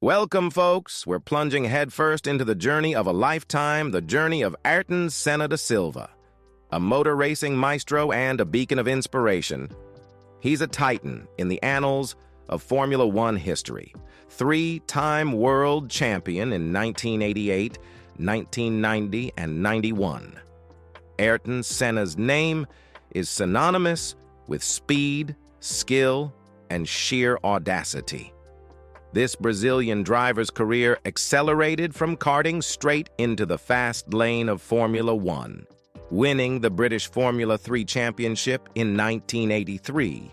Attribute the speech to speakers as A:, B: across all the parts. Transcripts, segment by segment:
A: Welcome, folks. We're plunging headfirst into the journey of a lifetime, the journey of Ayrton Senna da Silva, a motor racing maestro and a beacon of inspiration. He's a titan in the annals of Formula One history, three-time world champion in 1988, 1990, and 91. Ayrton Senna's name is synonymous with speed, skill, and sheer audacity. This Brazilian driver's career accelerated from karting straight into the fast lane of Formula One, winning the British Formula 3 Championship in 1983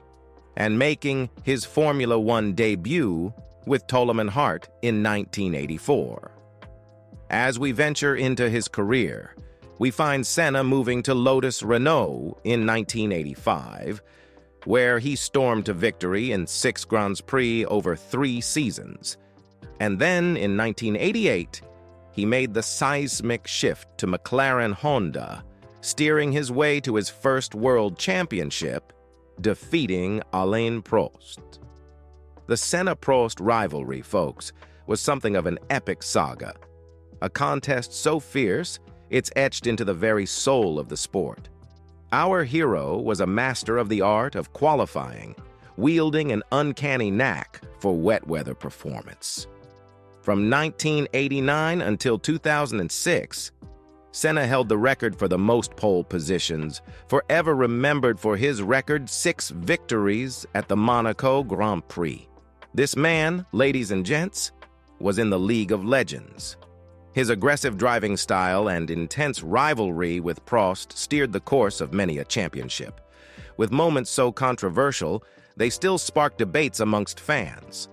A: and making his Formula One debut with Toleman in 1984. As we venture into his career, we find Senna moving to Lotus Renault in 1985, where he stormed to victory in 6 Grands Prix over 3 seasons. And then, in 1988, he made the seismic shift to McLaren Honda, steering his way to his first world championship, defeating Alain Prost. The Senna-Prost rivalry, folks, was something of an epic saga, a contest so fierce it's etched into the very soul of the sport. Our hero was a master of the art of qualifying, wielding an uncanny knack for wet weather performance. From 1989 until 2006, Senna held the record for the most pole positions, forever remembered for his record 6 victories at the Monaco Grand Prix. This man, ladies and gents, was in the League of Legends. His aggressive driving style and intense rivalry with Prost steered the course of many a championship. With moments so controversial, they still spark debates amongst fans.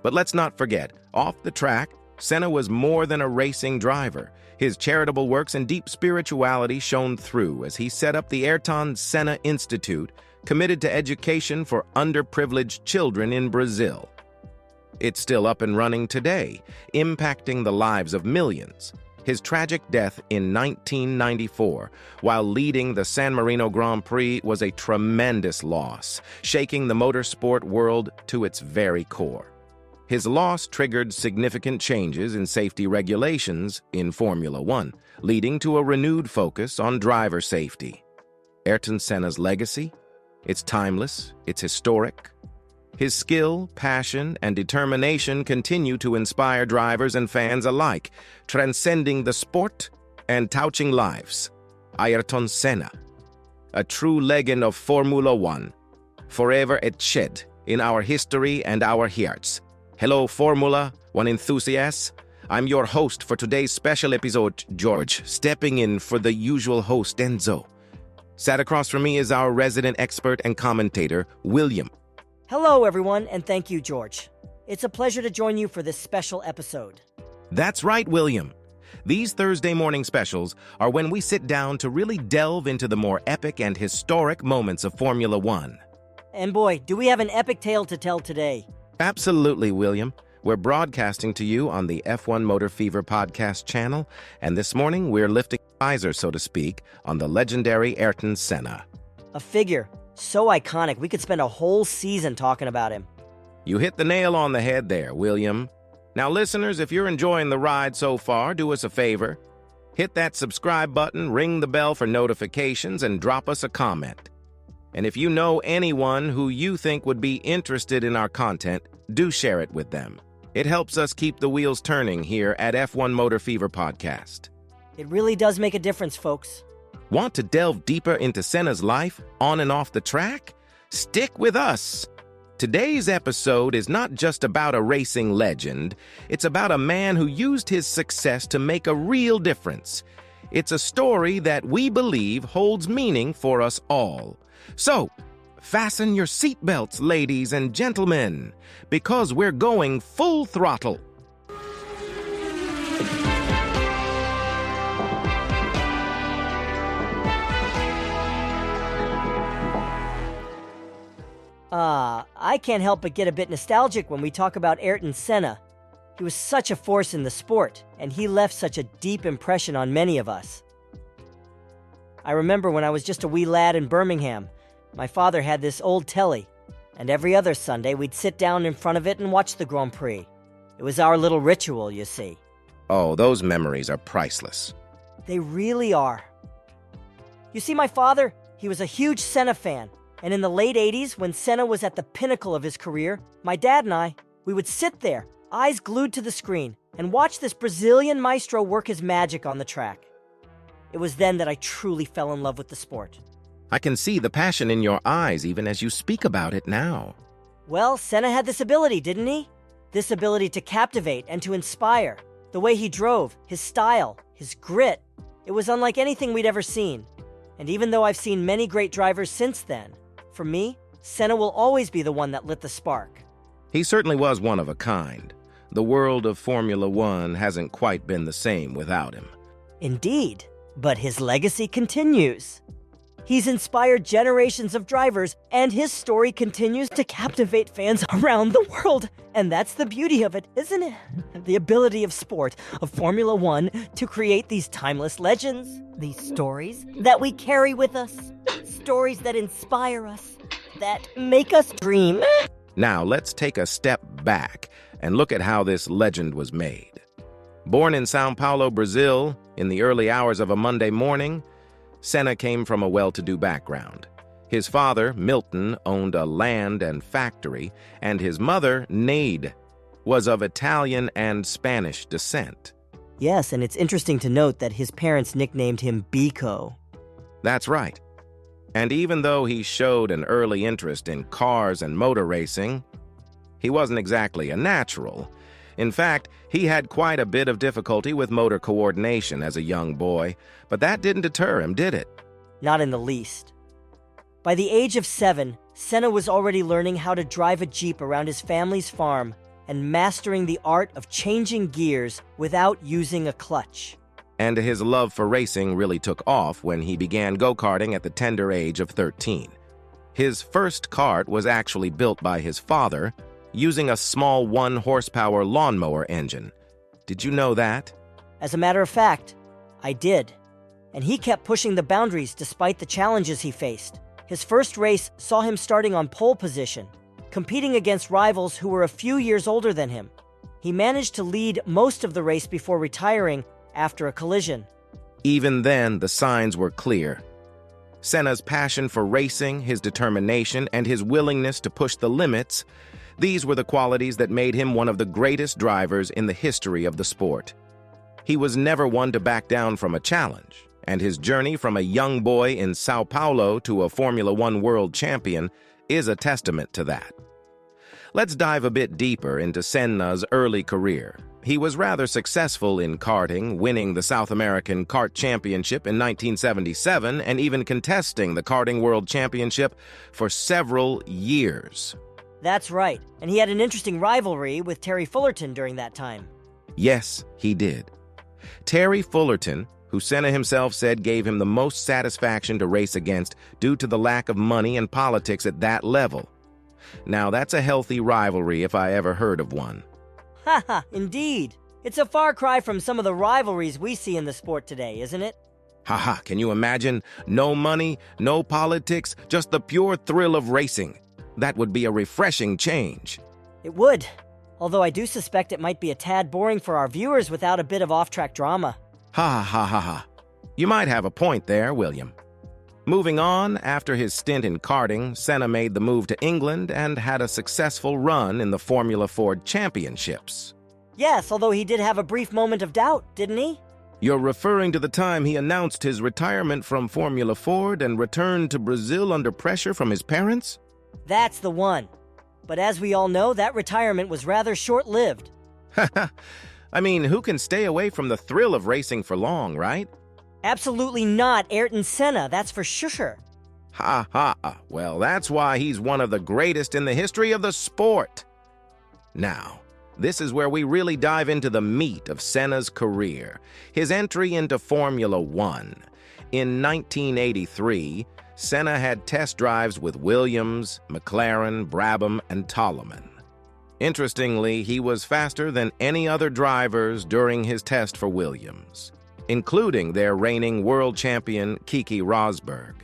A: But let's not forget, off the track, Senna was more than a racing driver. His charitable works and deep spirituality shone through as he set up the Ayrton Senna Institute, committed to education for underprivileged children in Brazil. It's still up and running today, impacting the lives of millions. His tragic death in 1994, while leading the San Marino Grand Prix, was a tremendous loss, shaking the motorsport world to its very core. His loss triggered significant changes in safety regulations in Formula One, leading to a renewed focus on driver safety. Ayrton Senna's legacy? It's timeless, it's historic. His skill, passion, and determination continue to inspire drivers and fans alike, transcending the sport and touching lives. Ayrton Senna, a true legend of Formula One, forever etched in our history and our hearts. Hello, Formula One enthusiasts. I'm your host for today's special episode, George, stepping in for the usual host, Enzo. Sat across from me is our resident expert and commentator, William.
B: Hello, everyone, and thank you, George. It's a pleasure to join you for this special episode.
A: That's right, William. These Thursday morning specials are when we sit down to really delve into the more epic and historic moments of Formula One.
B: And boy, do we have an epic tale to tell today.
A: Absolutely, William. We're broadcasting to you on the F1 Motor Fever podcast channel, and this morning we're lifting the visor, so to speak, on the legendary Ayrton Senna.
B: A figure so iconic, we could spend a whole season talking about him.
A: You hit the nail on the head there, William. Now, listeners, if you're enjoying the ride so far, do us a favor. Hit that subscribe button, ring the bell for notifications, and drop us a comment. And if you know anyone who you think would be interested in our content, do share it with them. It helps us keep the wheels turning here at F1 Motor Fever Podcast.
B: It really does make a difference, folks.
A: Want to delve deeper into Senna's life, on and off the track? Stick with us! Today's episode is not just about a racing legend, it's about a man who used his success to make a real difference. It's a story that we believe holds meaning for us all. So, fasten your seatbelts, ladies and gentlemen, because we're going full throttle.
B: I can't help but get a bit nostalgic when we talk about Ayrton Senna. He was such a force in the sport, and he left such a deep impression on many of us. I remember when I was just a wee lad in Birmingham, my father had this old telly, and every other Sunday we'd sit down in front of it and watch the Grand Prix. It was our little ritual, you see.
A: Oh, those memories are priceless.
B: They really are. You see, my father, he was a huge Senna fan, and in the late 80s, when Senna was at the pinnacle of his career, my dad and I, we would sit there, eyes glued to the screen, and watch this Brazilian maestro work his magic on the track. It was then that I truly fell in love with the sport.
A: I can see the passion in your eyes even as you speak about it now.
B: Well, Senna had this ability, didn't he? This ability to captivate and to inspire. The way he drove, his style, his grit, it was unlike anything we'd ever seen. And even though I've seen many great drivers since then, for me, Senna will always be the one that lit the spark.
A: He certainly was one of a kind. The world of Formula One hasn't quite been the same without him.
B: Indeed, but his legacy continues. He's inspired generations of drivers, and his story continues to captivate fans around the world. And that's the beauty of it, isn't it? The ability of sport, of Formula One, to create these timeless legends, these stories that we carry with us, stories that inspire us, that make us dream.
A: Now, let's take a step back and look at how this legend was made. Born in São Paulo, Brazil, in the early hours of a Monday morning, Senna came from a well-to-do background. His father, Milton, owned a land and factory, and his mother, Nade, was of Italian and Spanish descent.
B: Yes, and it's interesting to note that his parents nicknamed him Biko.
A: That's right. And even though he showed an early interest in cars and motor racing, he wasn't exactly a natural. In fact, he had quite a bit of difficulty with motor coordination as a young boy, but that didn't deter him, did it?
B: Not in the least. By the age of 7, Senna was already learning how to drive a Jeep around his family's farm and mastering the art of changing gears without using a clutch.
A: And his love for racing really took off when he began go-karting at the tender age of 13. His first kart was actually built by his father, using a small 1-horsepower lawnmower engine. Did you know that?
B: As a matter of fact, I did. And he kept pushing the boundaries despite the challenges he faced. His first race saw him starting on pole position, competing against rivals who were a few years older than him. He managed to lead most of the race before retiring after a collision.
A: Even then, the signs were clear. Senna's passion for racing, his determination, and his willingness to push the limits, these were the qualities that made him one of the greatest drivers in the history of the sport. He was never one to back down from a challenge, and his journey from a young boy in Sao Paulo to a Formula One world champion is a testament to that. Let's dive a bit deeper into Senna's early career. He was rather successful in karting, winning the South American Kart Championship in 1977 and even contesting the Karting World Championship for several years.
B: That's right, and he had an interesting rivalry with Terry Fullerton during that time.
A: Yes, he did. Terry Fullerton, who Senna himself said gave him the most satisfaction to race against due to the lack of money and politics at that level. Now, that's a healthy rivalry if I ever heard of one.
B: Haha, indeed. It's a far cry from some of the rivalries we see in the sport today, isn't it?
A: Haha, can you imagine? No money, no politics, just the pure thrill of racing. That would be a refreshing change.
B: It would, although I do suspect it might be a tad boring for our viewers without a bit of off-track drama.
A: Ha ha ha ha. You might have a point there, William. Moving on, after his stint in karting, Senna made the move to England and had a successful run in the Formula Ford Championships.
B: Yes, although he did have a brief moment of doubt, didn't he?
A: You're referring to the time he announced his retirement from Formula Ford and returned to Brazil under pressure from his parents?
B: That's the one. But as we all know, that retirement was rather short-lived.
A: I mean, who can stay away from the thrill of racing for long, right?
B: Absolutely not Ayrton Senna, that's for sure.
A: Ha ha. Well, that's why he's one of the greatest in the history of the sport. Now, this is where we really dive into the meat of Senna's career, his entry into Formula One. In 1983, Senna had test drives with Williams, McLaren, Brabham, and Toleman. Interestingly, he was faster than any other drivers during his test for Williams, including their reigning world champion Keke Rosberg.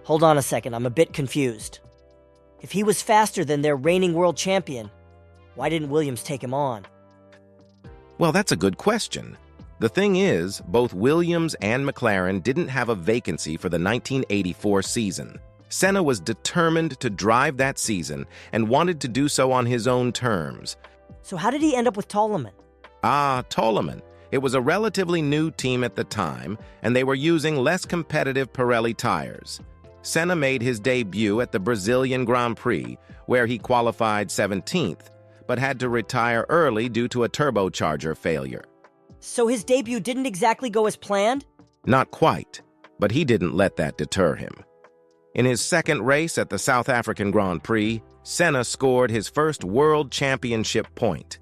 B: Hold on a second, I'm a bit confused. If he was faster than their reigning world champion, why didn't Williams take him on?
A: Well, that's a good question. The thing is, both Williams and McLaren didn't have a vacancy for the 1984 season. Senna was determined to drive that season and wanted to do so on his own terms.
B: So how did he end up with Toleman?
A: Toleman. It was a relatively new team at the time, and they were using less competitive Pirelli tires. Senna made his debut at the Brazilian Grand Prix, where he qualified 17th, but had to retire early due to a turbocharger failure.
B: So his debut didn't exactly go as planned?
A: Not quite, but he didn't let that deter him. In his second race at the South African Grand Prix, Senna scored his first World Championship point.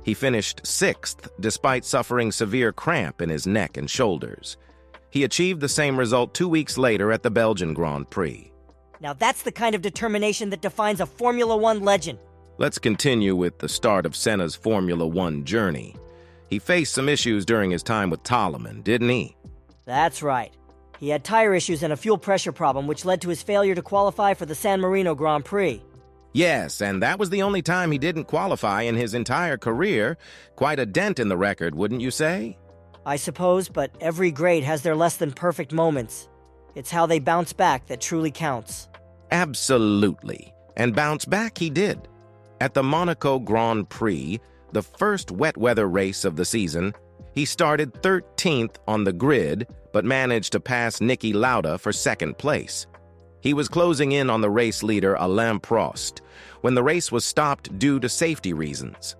A: He finished 6th despite suffering severe cramp in his neck and shoulders. He achieved the same result 2 weeks later at the Belgian Grand Prix.
B: Now that's the kind of determination that defines a Formula One legend.
A: Let's continue with the start of Senna's Formula One journey. He faced some issues during his time with Toleman, didn't he?
B: That's right. He had tire issues and a fuel pressure problem, which led to his failure to qualify for the San Marino Grand Prix.
A: Yes, and that was the only time he didn't qualify in his entire career. Quite a dent in the record, wouldn't you say?
B: I suppose, but every great has their less-than-perfect moments. It's how they bounce back that truly counts.
A: Absolutely. And bounce back he did. At the Monaco Grand Prix, the first wet weather race of the season, he started 13th on the grid, but managed to pass Niki Lauda for second place. He was closing in on the race leader Alain Prost when the race was stopped due to safety reasons.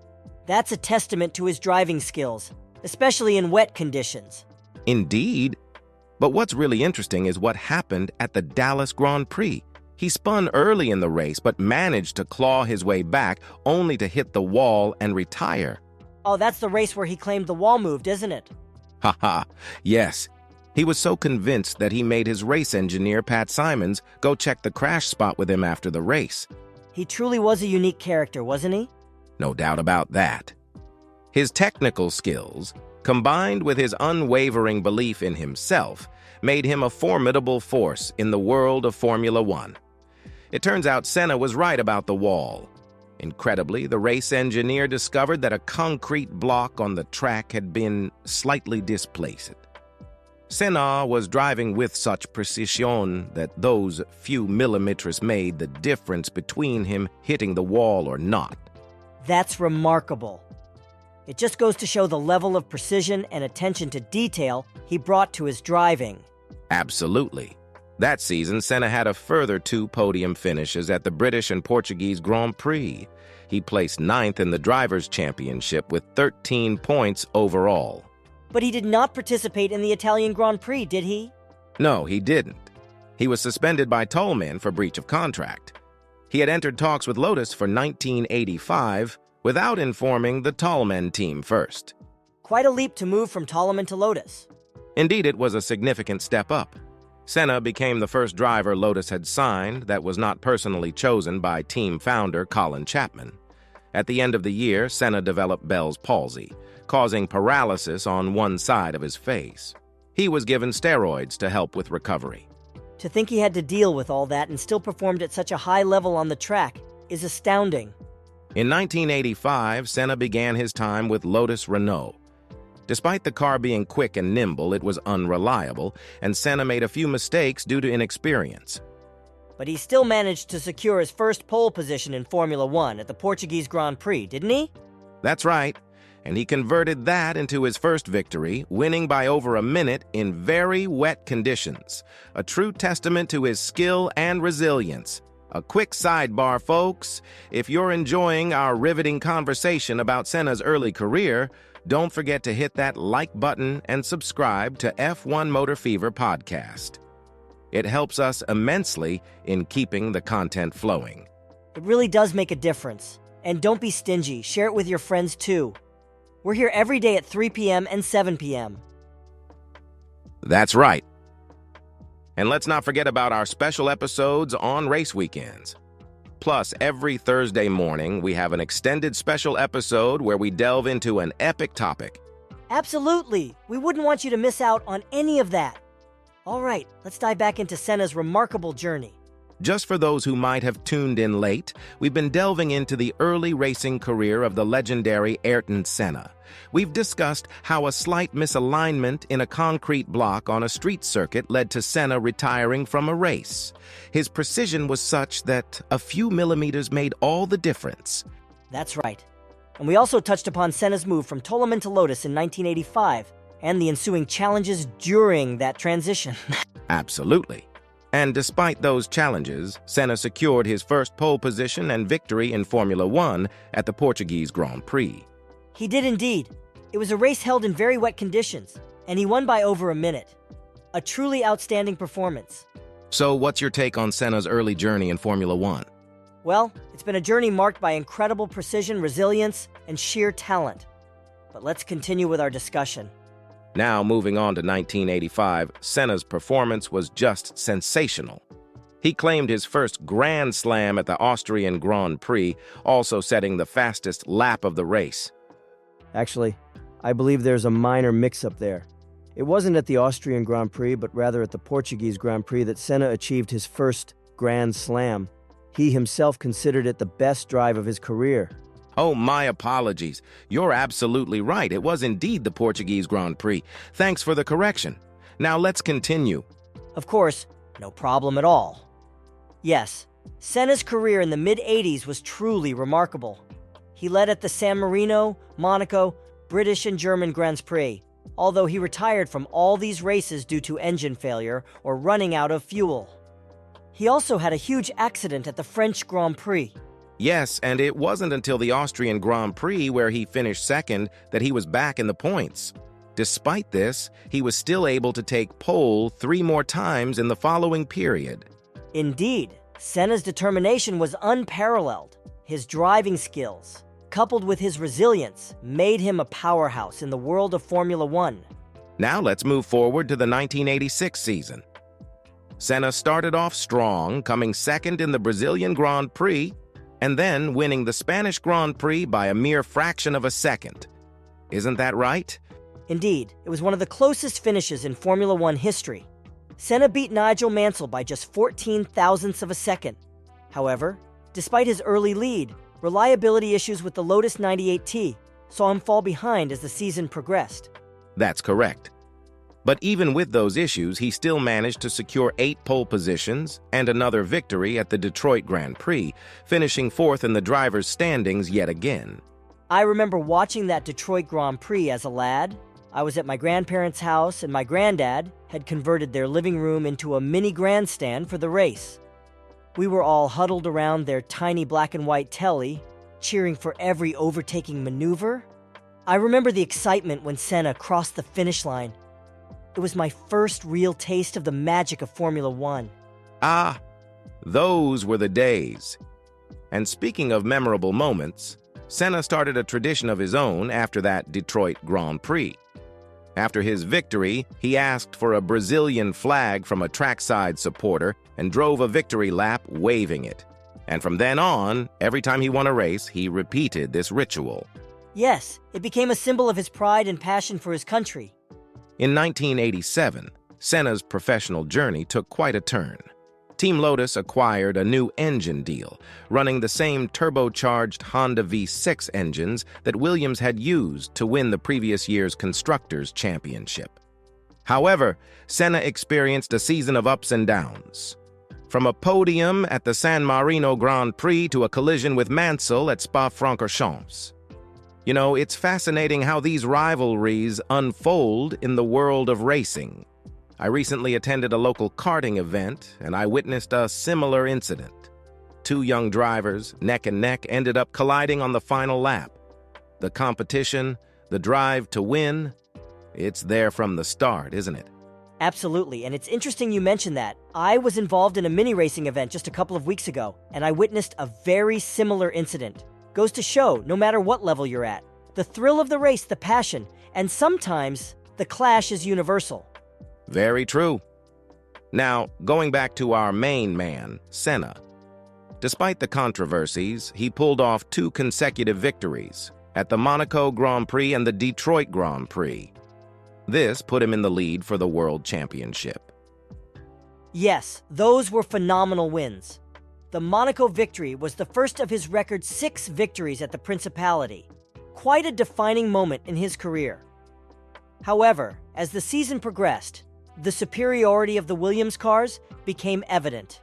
B: That's a testament to his driving skills, especially in wet conditions.
A: Indeed. But what's really interesting is what happened at the Dallas Grand Prix. He spun early in the race but managed to claw his way back only to hit the wall and retire.
B: Oh, that's the race where he claimed the wall moved, isn't it?
A: Haha, yes. He was so convinced that he made his race engineer, Pat Simons, go check the crash spot with him after the race.
B: He truly was a unique character, wasn't he?
A: No doubt about that. His technical skills, combined with his unwavering belief in himself, made him a formidable force in the world of Formula One. It turns out Senna was right about the wall. Incredibly, the race engineer discovered that a concrete block on the track had been slightly displaced. Senna was driving with such precision that those few millimeters made the difference between him hitting the wall or not.
B: That's remarkable. It just goes to show the level of precision and attention to detail he brought to his driving.
A: Absolutely. That season, Senna had a further 2 podium finishes at the British and Portuguese Grand Prix. He placed 9th in the Drivers' Championship with 13 points overall.
B: But he did not participate in the Italian Grand Prix, did he?
A: No, he didn't. He was suspended by Toleman for breach of contract. He had entered talks with Lotus for 1985 without informing the Toleman team first.
B: Quite a leap to move from Toleman to Lotus.
A: Indeed, it was a significant step up. Senna became the first driver Lotus had signed that was not personally chosen by team founder Colin Chapman. At the end of the year, Senna developed Bell's palsy, causing paralysis on one side of his face. He was given steroids to help with recovery.
B: To think he had to deal with all that and still performed at such a high level on the track is astounding.
A: In 1985, Senna began his time with Lotus Renault. Despite the car being quick and nimble, it was unreliable, and Senna made a few mistakes due to inexperience.
B: But he still managed to secure his first pole position in Formula One at the Portuguese Grand Prix, didn't he?
A: That's right, and he converted that into his first victory, winning by over a minute in very wet conditions, a true testament to his skill and resilience. A quick sidebar, folks. If you're enjoying our riveting conversation about Senna's early career, don't forget to hit that like button and subscribe to F1 Motor Fever podcast. It helps us immensely in keeping the content flowing.
B: It really does make a difference. And don't be stingy. Share it with your friends, too. We're here every day at 3 p.m. and 7 p.m.
A: That's right. And let's not forget about our special episodes on race weekends. Plus, every Thursday morning, we have an extended special episode where we delve into an epic topic.
B: Absolutely. We wouldn't want you to miss out on any of that. All right, let's dive back into Senna's remarkable journey.
A: Just for those who might have tuned in late, we've been delving into the early racing career of the legendary Ayrton Senna. We've discussed how a slight misalignment in a concrete block on a street circuit led to Senna retiring from a race. His precision was such that a few millimeters made all the difference.
B: That's right. And we also touched upon Senna's move from Toleman to Lotus in 1985 and the ensuing challenges during that transition.
A: Absolutely. And despite those challenges, Senna secured his first pole position and victory in Formula One at the Portuguese Grand Prix.
B: He did indeed. It was a race held in very wet conditions, and he won by over a minute. A truly outstanding performance.
A: So what's your take on Senna's early journey in Formula One?
B: Well, it's been a journey marked by incredible precision, resilience, and sheer talent. But let's continue with our discussion.
A: Now, moving on to 1985, Senna's performance was just sensational. He claimed his first Grand Slam at the Austrian Grand Prix, also setting the fastest lap of the race.
C: Actually, I believe there's a minor mix-up there. It wasn't at the Austrian Grand Prix, but rather at the Portuguese Grand Prix that Senna achieved his first Grand Slam. He himself considered it the best drive of his career.
A: Oh, my apologies. You're absolutely right. It was indeed the Portuguese Grand Prix. Thanks for the correction. Now let's continue.
B: Of course, no problem at all. Yes, Senna's career in the mid-80s was truly remarkable. He led at the San Marino, Monaco, British and German Grands Prix, although he retired from all these races due to engine failure or running out of fuel. He also had a huge accident at the French Grand Prix.
A: Yes, and it wasn't until the Austrian Grand Prix where he finished second that he was back in the points. Despite this, he was still able to take pole 3 more times in the following period.
B: Indeed, Senna's determination was unparalleled. His driving skills, coupled with his resilience, made him a powerhouse in the world of Formula One.
A: Now let's move forward to the 1986 season. Senna started off strong, coming second in the Brazilian Grand Prix, and then winning the Spanish Grand Prix by a mere fraction of a second. Isn't that right?
B: Indeed, it was one of the closest finishes in Formula One history. Senna beat Nigel Mansell by just 14 thousandths of a second. However, despite his early lead, reliability issues with the Lotus 98T saw him fall behind as the season progressed.
A: That's correct. But even with those issues, he still managed to secure 8 pole positions and another victory at the Detroit Grand Prix, finishing 4th in the drivers' standings yet again.
B: I remember watching that Detroit Grand Prix as a lad. I was at my grandparents' house, and my granddad had converted their living room into a mini grandstand for the race. We were all huddled around their tiny black and white telly, cheering for every overtaking maneuver. I remember the excitement when Senna crossed the finish line. It was my first real taste of the magic of Formula One.
A: Ah, those were the days. And speaking of memorable moments, Senna started a tradition of his own after that Detroit Grand Prix. After his victory, he asked for a Brazilian flag from a trackside supporter and drove a victory lap waving it. And from then on, every time he won a race, he repeated this ritual.
B: Yes, it became a symbol of his pride and passion for his country.
A: In 1987, Senna's professional journey took quite a turn. Team Lotus acquired a new engine deal, running the same turbocharged Honda V6 engines that Williams had used to win the previous year's Constructors' Championship. However, Senna experienced a season of ups and downs. From a podium at the San Marino Grand Prix to a collision with Mansell at Spa-Francorchamps. You know, it's fascinating how these rivalries unfold in the world of racing. I recently attended a local karting event, and I witnessed a similar incident. 2 young drivers, neck and neck, ended up colliding on the final lap. The competition, the drive to win, it's there from the start, isn't it?
B: Absolutely, and it's interesting you mentioned that. I was involved in a mini-racing event just a couple of weeks ago, and I witnessed a very similar incident. Goes to show, no matter what level you're at, the thrill of the race, the passion, and sometimes the clash is universal.
A: Very true. Now, going back to our main man, Senna. Despite the controversies, he pulled off 2 consecutive victories at the Monaco Grand Prix and the Detroit Grand Prix. This put him in the lead for the World Championship.
B: Yes, those were phenomenal wins. The Monaco victory was the first of his record 6 victories at the Principality. Quite a defining moment in his career. However, as the season progressed, the superiority of the Williams cars became evident.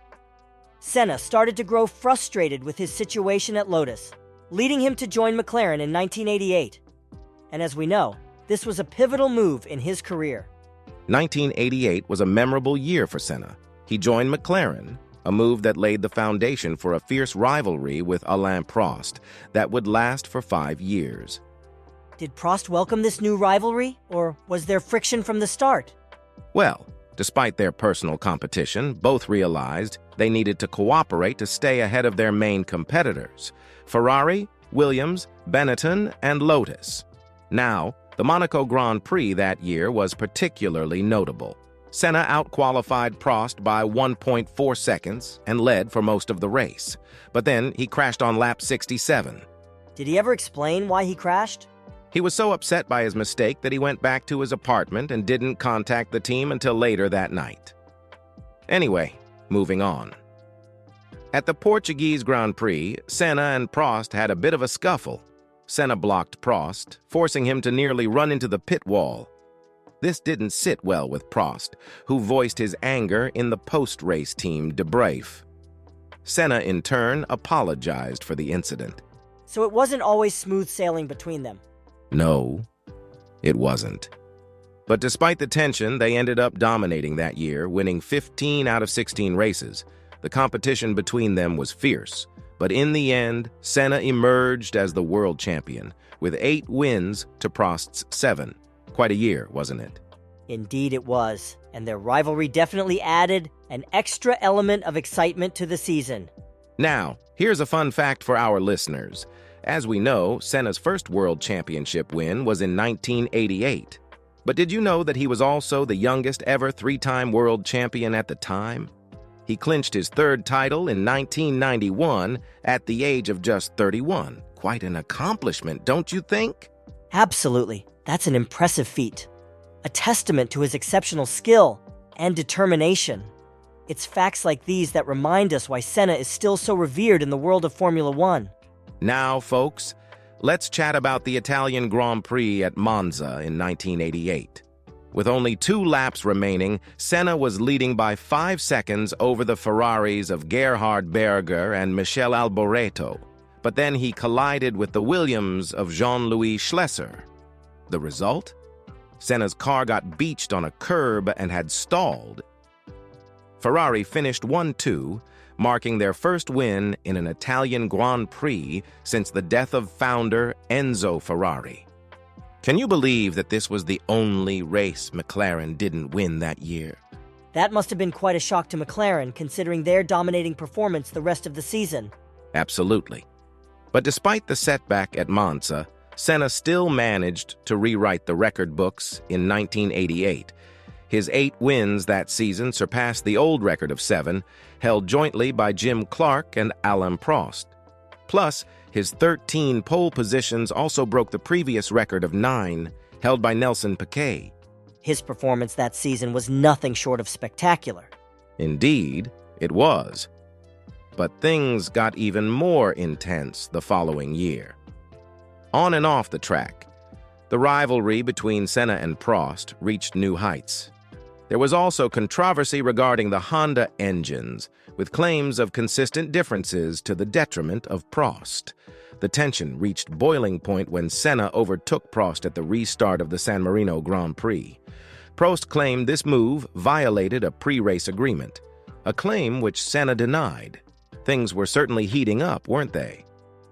B: Senna started to grow frustrated with his situation at Lotus, leading him to join McLaren in 1988. And as we know, this was a pivotal move in his career.
A: 1988 was a memorable year for Senna. He joined McLaren, a move that laid the foundation for a fierce rivalry with Alain Prost that would last for 5 years.
B: Did Prost welcome this new rivalry, or was there friction from the start?
A: Well, despite their personal competition, both realized they needed to cooperate to stay ahead of their main competitors: Ferrari, Williams, Benetton, and Lotus. Now, the Monaco Grand Prix that year was particularly notable. Senna outqualified Prost by 1.4 seconds and led for most of the race. But then he crashed on lap 67.
B: Did he ever explain why he crashed?
A: He was so upset by his mistake that he went back to his apartment and didn't contact the team until later that night. Anyway, moving on. At the Portuguese Grand Prix, Senna and Prost had a bit of a scuffle. Senna blocked Prost, forcing him to nearly run into the pit wall. This didn't sit well with Prost, who voiced his anger in the post-race team debrief. Senna, in turn, apologized for the incident.
B: So it wasn't always smooth sailing between them.
A: No, it wasn't. But despite the tension, they ended up dominating that year, winning 15 out of 16 races. The competition between them was fierce, but in the end, Senna emerged as the world champion, with 8 wins to Prost's 7. Quite a year, wasn't it?
B: Indeed it was, and their rivalry definitely added an extra element of excitement to the season.
A: Now, here's a fun fact for our listeners. As we know, Senna's first world championship win was in 1988. But did you know that he was also the youngest ever 3-time world champion at the time? He clinched his 3rd title in 1991 at the age of just 31. Quite an accomplishment, don't you think?
B: Absolutely. That's an impressive feat. A testament to his exceptional skill and determination. It's facts like these that remind us why Senna is still so revered in the world of Formula One.
A: Now, folks, let's chat about the Italian Grand Prix at Monza in 1988. With only 2 laps remaining, Senna was leading by 5 seconds over the Ferraris of Gerhard Berger and Michele Alboreto. But then he collided with the Williams of Jean-Louis Schlesser. The result? Senna's car got beached on a curb and had stalled. Ferrari finished 1-2, marking their first win in an Italian Grand Prix since the death of founder Enzo Ferrari. Can you believe that this was the only race McLaren didn't win that year?
B: That must have been quite a shock to McLaren, considering their dominating performance the rest of the season.
A: Absolutely. But despite the setback at Monza, Senna still managed to rewrite the record books in 1988. His 8 wins that season surpassed the old record of 7, held jointly by Jim Clark and Alain Prost. Plus, his 13 pole positions also broke the previous record of 9, held by Nelson Piquet.
B: His performance that season was nothing short of spectacular.
A: Indeed, it was. But things got even more intense the following year. On and off the track, the rivalry between Senna and Prost reached new heights. There was also controversy regarding the Honda engines, with claims of consistent differences to the detriment of Prost. The tension reached boiling point when Senna overtook Prost at the restart of the San Marino Grand Prix. Prost claimed this move violated a pre-race agreement, a claim which Senna denied. Things were certainly heating up, weren't they?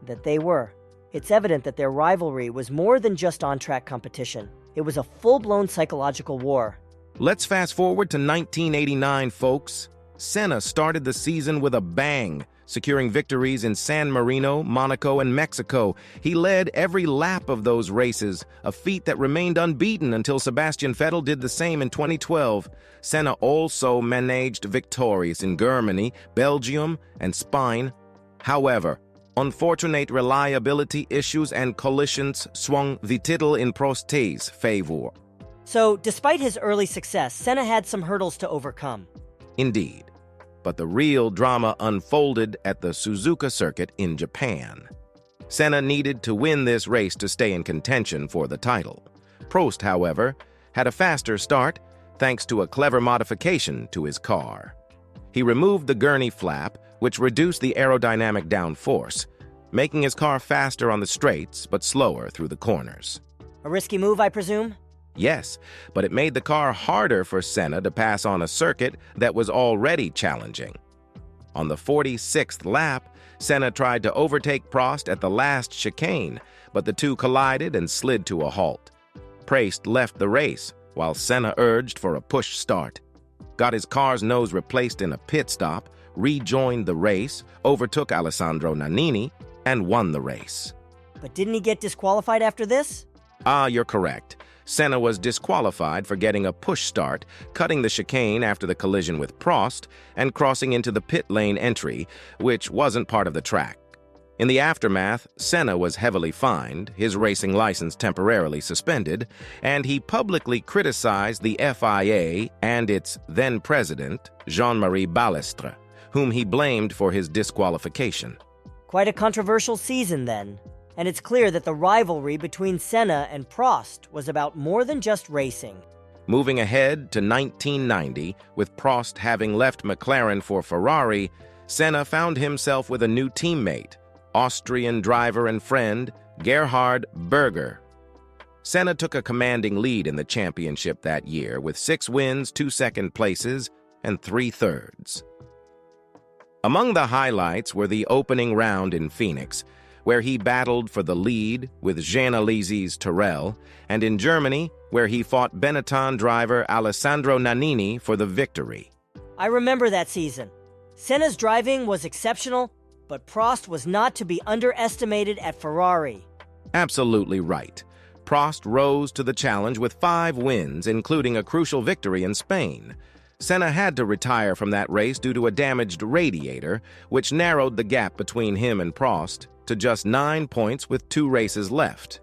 B: That they were. It's evident that their rivalry was more than just on-track competition. It was a full-blown psychological war.
A: Let's fast forward to 1989, folks. Senna started the season with a bang, securing victories in San Marino, Monaco, and Mexico. He led every lap of those races, a feat that remained unbeaten until Sebastian Vettel did the same in 2012. Senna also managed victories in Germany, Belgium, and Spain. However, unfortunate reliability issues and collisions swung the title in Prost's favor.
B: So, despite his early success, Senna had some hurdles to overcome.
A: Indeed. But the real drama unfolded at the Suzuka circuit in Japan. Senna needed to win this race to stay in contention for the title. Prost, however, had a faster start thanks to a clever modification to his car. He removed the gurney flap, which reduced the aerodynamic downforce, making his car faster on the straights but slower through the corners.
B: A risky move, I presume?
A: Yes, but it made the car harder for Senna to pass on a circuit that was already challenging. On the 46th lap, Senna tried to overtake Prost at the last chicane, but the two collided and slid to a halt. Prost left the race, while Senna urged for a push start. Got his car's nose replaced in a pit stop, rejoined the race, overtook Alessandro Nannini, and won the race.
B: But didn't he get disqualified after this?
A: You're correct. Senna was disqualified for getting a push start, cutting the chicane after the collision with Prost, and crossing into the pit lane entry, which wasn't part of the track. In the aftermath, Senna was heavily fined, his racing license temporarily suspended, and he publicly criticized the FIA and its then-president, Jean-Marie Balestre, whom he blamed for his disqualification.
B: Quite a controversial season, then. And it's clear that the rivalry between Senna and Prost was about more than just racing.
A: Moving ahead to 1990, with Prost having left McLaren for Ferrari, Senna found himself with a new teammate, Austrian driver and friend Gerhard Berger. Senna took a commanding lead in the championship that year with 6 wins, 2 second places, and 3 thirds. Among the highlights were the opening round in Phoenix, where he battled for the lead with Jean-Alizé's Tyrrell, and in Germany, where he fought Benetton driver Alessandro Nannini for the victory.
B: I remember that season. Senna's driving was exceptional, but Prost was not to be underestimated at Ferrari.
A: Absolutely right. Prost rose to the challenge with 5 wins, including a crucial victory in Spain. Senna had to retire from that race due to a damaged radiator, which narrowed the gap between him and Prost to just 9 points with 2 races left.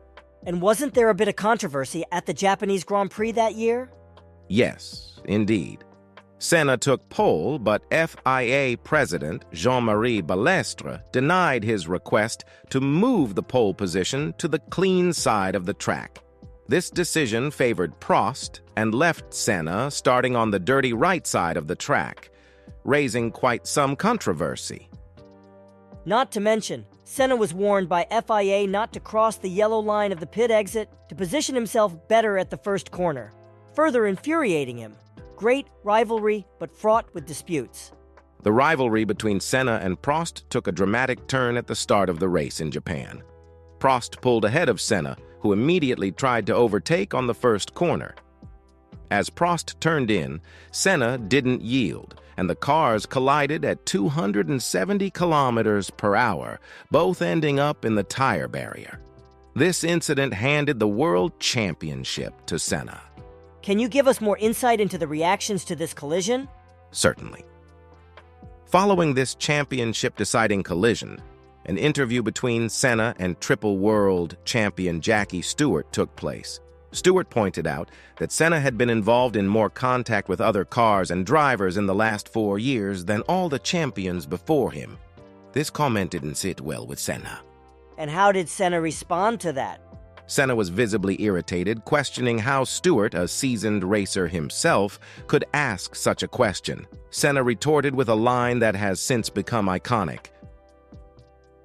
B: And wasn't there a bit of controversy at the Japanese Grand Prix that year?
A: Yes, indeed. Senna took pole, but FIA President Jean-Marie Balestre denied his request to move the pole position to the clean side of the track. This decision favored Prost and left Senna starting on the dirty right side of the track, raising quite some controversy.
B: Not to mention, Senna was warned by FIA not to cross the yellow line of the pit exit to position himself better at the first corner, further infuriating him. Great rivalry, but fraught with disputes.
A: The rivalry between Senna and Prost took a dramatic turn at the start of the race in Japan. Prost pulled ahead of Senna, who immediately tried to overtake on the first corner. As Prost turned in, Senna didn't yield, and the cars collided at 270 kilometers per hour, both ending up in the tire barrier. This incident handed the World Championship to Senna.
B: Can you give us more insight into the reactions to this collision?
A: Certainly. Following this championship-deciding collision, an interview between Senna and triple world champion Jackie Stewart took place. Stewart pointed out that Senna had been involved in more contact with other cars and drivers in the last 4 years than all the champions before him. This comment didn't sit well with Senna.
B: And how did Senna respond to that?
A: Senna was visibly irritated, questioning how Stewart, a seasoned racer himself, could ask such a question. Senna retorted with a line that has since become iconic.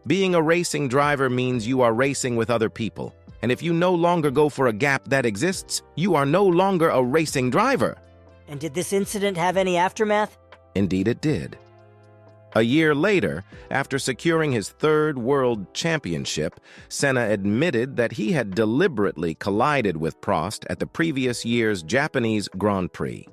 A: Being a racing driver means you are racing with other people, and if you no longer go for a gap that exists, you are no longer a racing driver.
B: And did this incident have any aftermath?
A: Indeed it did. A year later, after securing his 3rd world championship, Senna admitted that he had deliberately collided with Prost at the previous year's Japanese Grand Prix.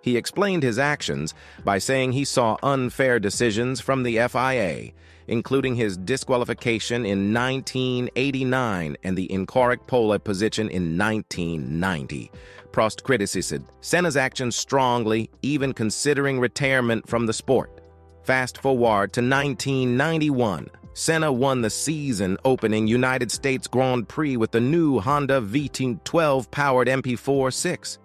A: He explained his actions by saying he saw unfair decisions from the FIA, including his disqualification in 1989 and the incorrect pole position in 1990. Prost criticized Senna's actions strongly, even considering retirement from the sport. Fast forward to 1991, Senna won the season-opening United States Grand Prix with the new Honda V12-powered MP4-6.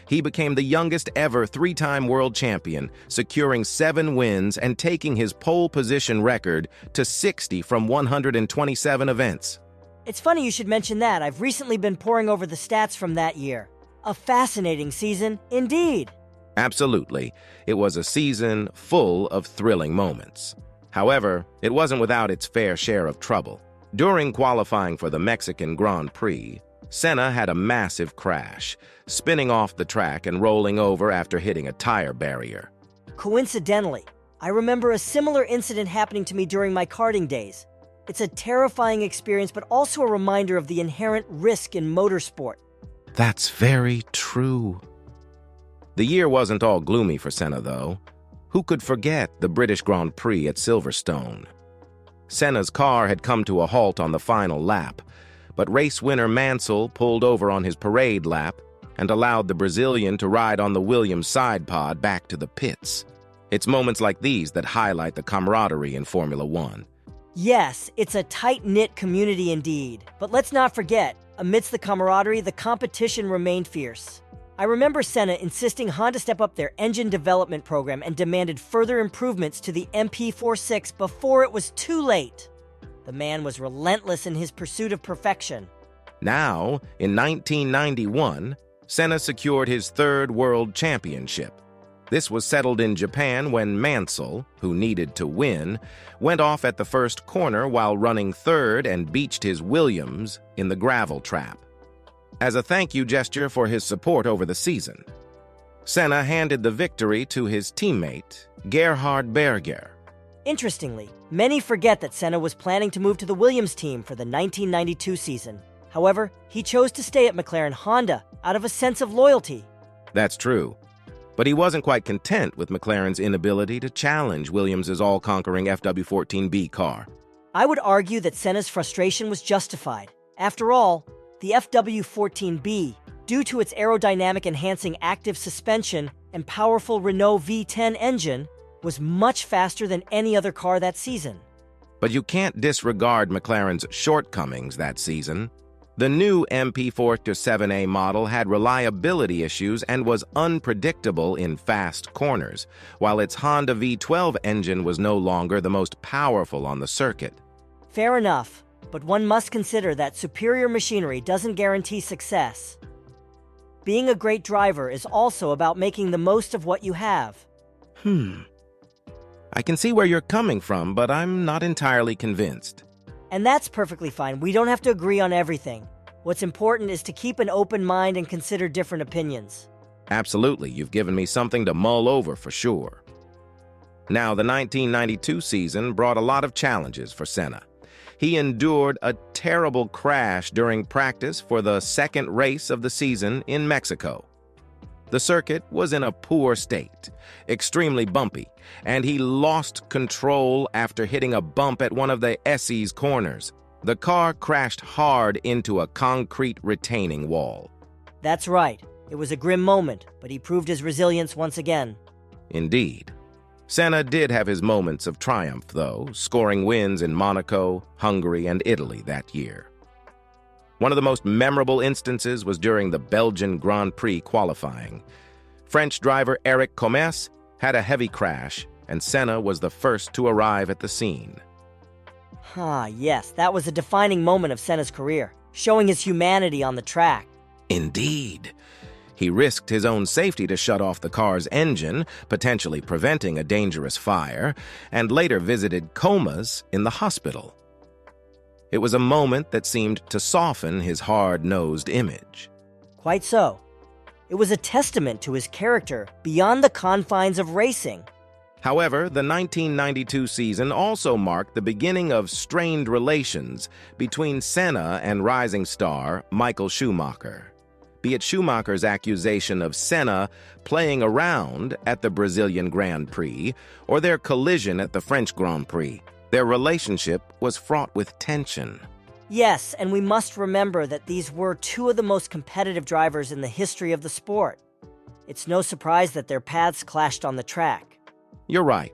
A: He became the youngest ever three-time world champion, securing 7 wins and taking his pole position record to 60 from 127 events.
B: It's funny you should mention that. I've recently been poring over the stats from that year. A fascinating season, indeed.
A: Absolutely. It was a season full of thrilling moments. However, it wasn't without its fair share of trouble. During qualifying for the Mexican Grand Prix, Senna had a massive crash, spinning off the track and rolling over after hitting a tire barrier.
B: Coincidentally, I remember a similar incident happening to me during my karting days. It's a terrifying experience, but also a reminder of the inherent risk in motorsport.
A: That's very true. The year wasn't all gloomy for Senna, though. Who could forget the British Grand Prix at Silverstone? Senna's car had come to a halt on the final lap, but race winner Mansell pulled over on his parade lap and allowed the Brazilian to ride on the Williams side pod back to the pits. It's moments like these that highlight the camaraderie in Formula One.
B: Yes, it's a tight-knit community indeed. But let's not forget, amidst the camaraderie, the competition remained fierce. I remember Senna insisting Honda step up their engine development program and demanded further improvements to the MP46 before it was too late. The man was relentless in his pursuit of perfection.
A: Now, in 1991, Senna secured his 3rd world championship. This was settled in Japan when Mansell, who needed to win, went off at the first corner while running 3rd and beached his Williams in the gravel trap. As a thank you gesture for his support over the season, Senna handed the victory to his teammate, Gerhard Berger.
B: Interestingly, many forget that Senna was planning to move to the Williams team for the 1992 season. However, he chose to stay at McLaren Honda out of a sense of loyalty.
A: That's true. But he wasn't quite content with McLaren's inability to challenge Williams' all-conquering FW14B car.
B: I would argue that Senna's frustration was justified. After all, the FW14B, due to its aerodynamic-enhancing active suspension and powerful Renault V10 engine, was much faster than any other car that season.
A: But you can't disregard McLaren's shortcomings that season. The new MP47A model had reliability issues and was unpredictable in fast corners, while its Honda V12 engine was no longer the most powerful on the circuit.
B: Fair enough, but one must consider that superior machinery doesn't guarantee success. Being a great driver is also about making the most of what you have.
A: I can see where you're coming from, but I'm not entirely convinced.
B: And that's perfectly fine. We don't have to agree on everything. What's important is to keep an open mind and consider different opinions.
A: Absolutely, you've given me something to mull over for sure. Now, the 1992 season brought a lot of challenges for Senna. He endured a terrible crash during practice for the 2nd race of the season in Mexico. The circuit was in a poor state, extremely bumpy, and he lost control after hitting a bump at one of the S's corners. The car crashed hard into a concrete retaining wall.
B: That's right. It was a grim moment, but he proved his resilience once again.
A: Indeed. Senna did have his moments of triumph, though, scoring wins in Monaco, Hungary, and Italy that year. One of the most memorable instances was during the Belgian Grand Prix qualifying. French driver Eric Comès had a heavy crash, and Senna was the first to arrive at the scene.
B: Yes, that was a defining moment of Senna's career, showing his humanity on the track.
A: Indeed. He risked his own safety to shut off the car's engine, potentially preventing a dangerous fire, and later visited comas in the hospital. It was a moment that seemed to soften his hard-nosed image.
B: Quite so. It was a testament to his character beyond the confines of racing.
A: However, the 1992 season also marked the beginning of strained relations between Senna and rising star Michael Schumacher. Be it Schumacher's accusation of Senna playing around at the Brazilian Grand Prix or their collision at the French Grand Prix, their relationship was fraught with tension.
B: Yes, and we must remember that these were two of the most competitive drivers in the history of the sport. It's no surprise that their paths clashed on the track.
A: You're right.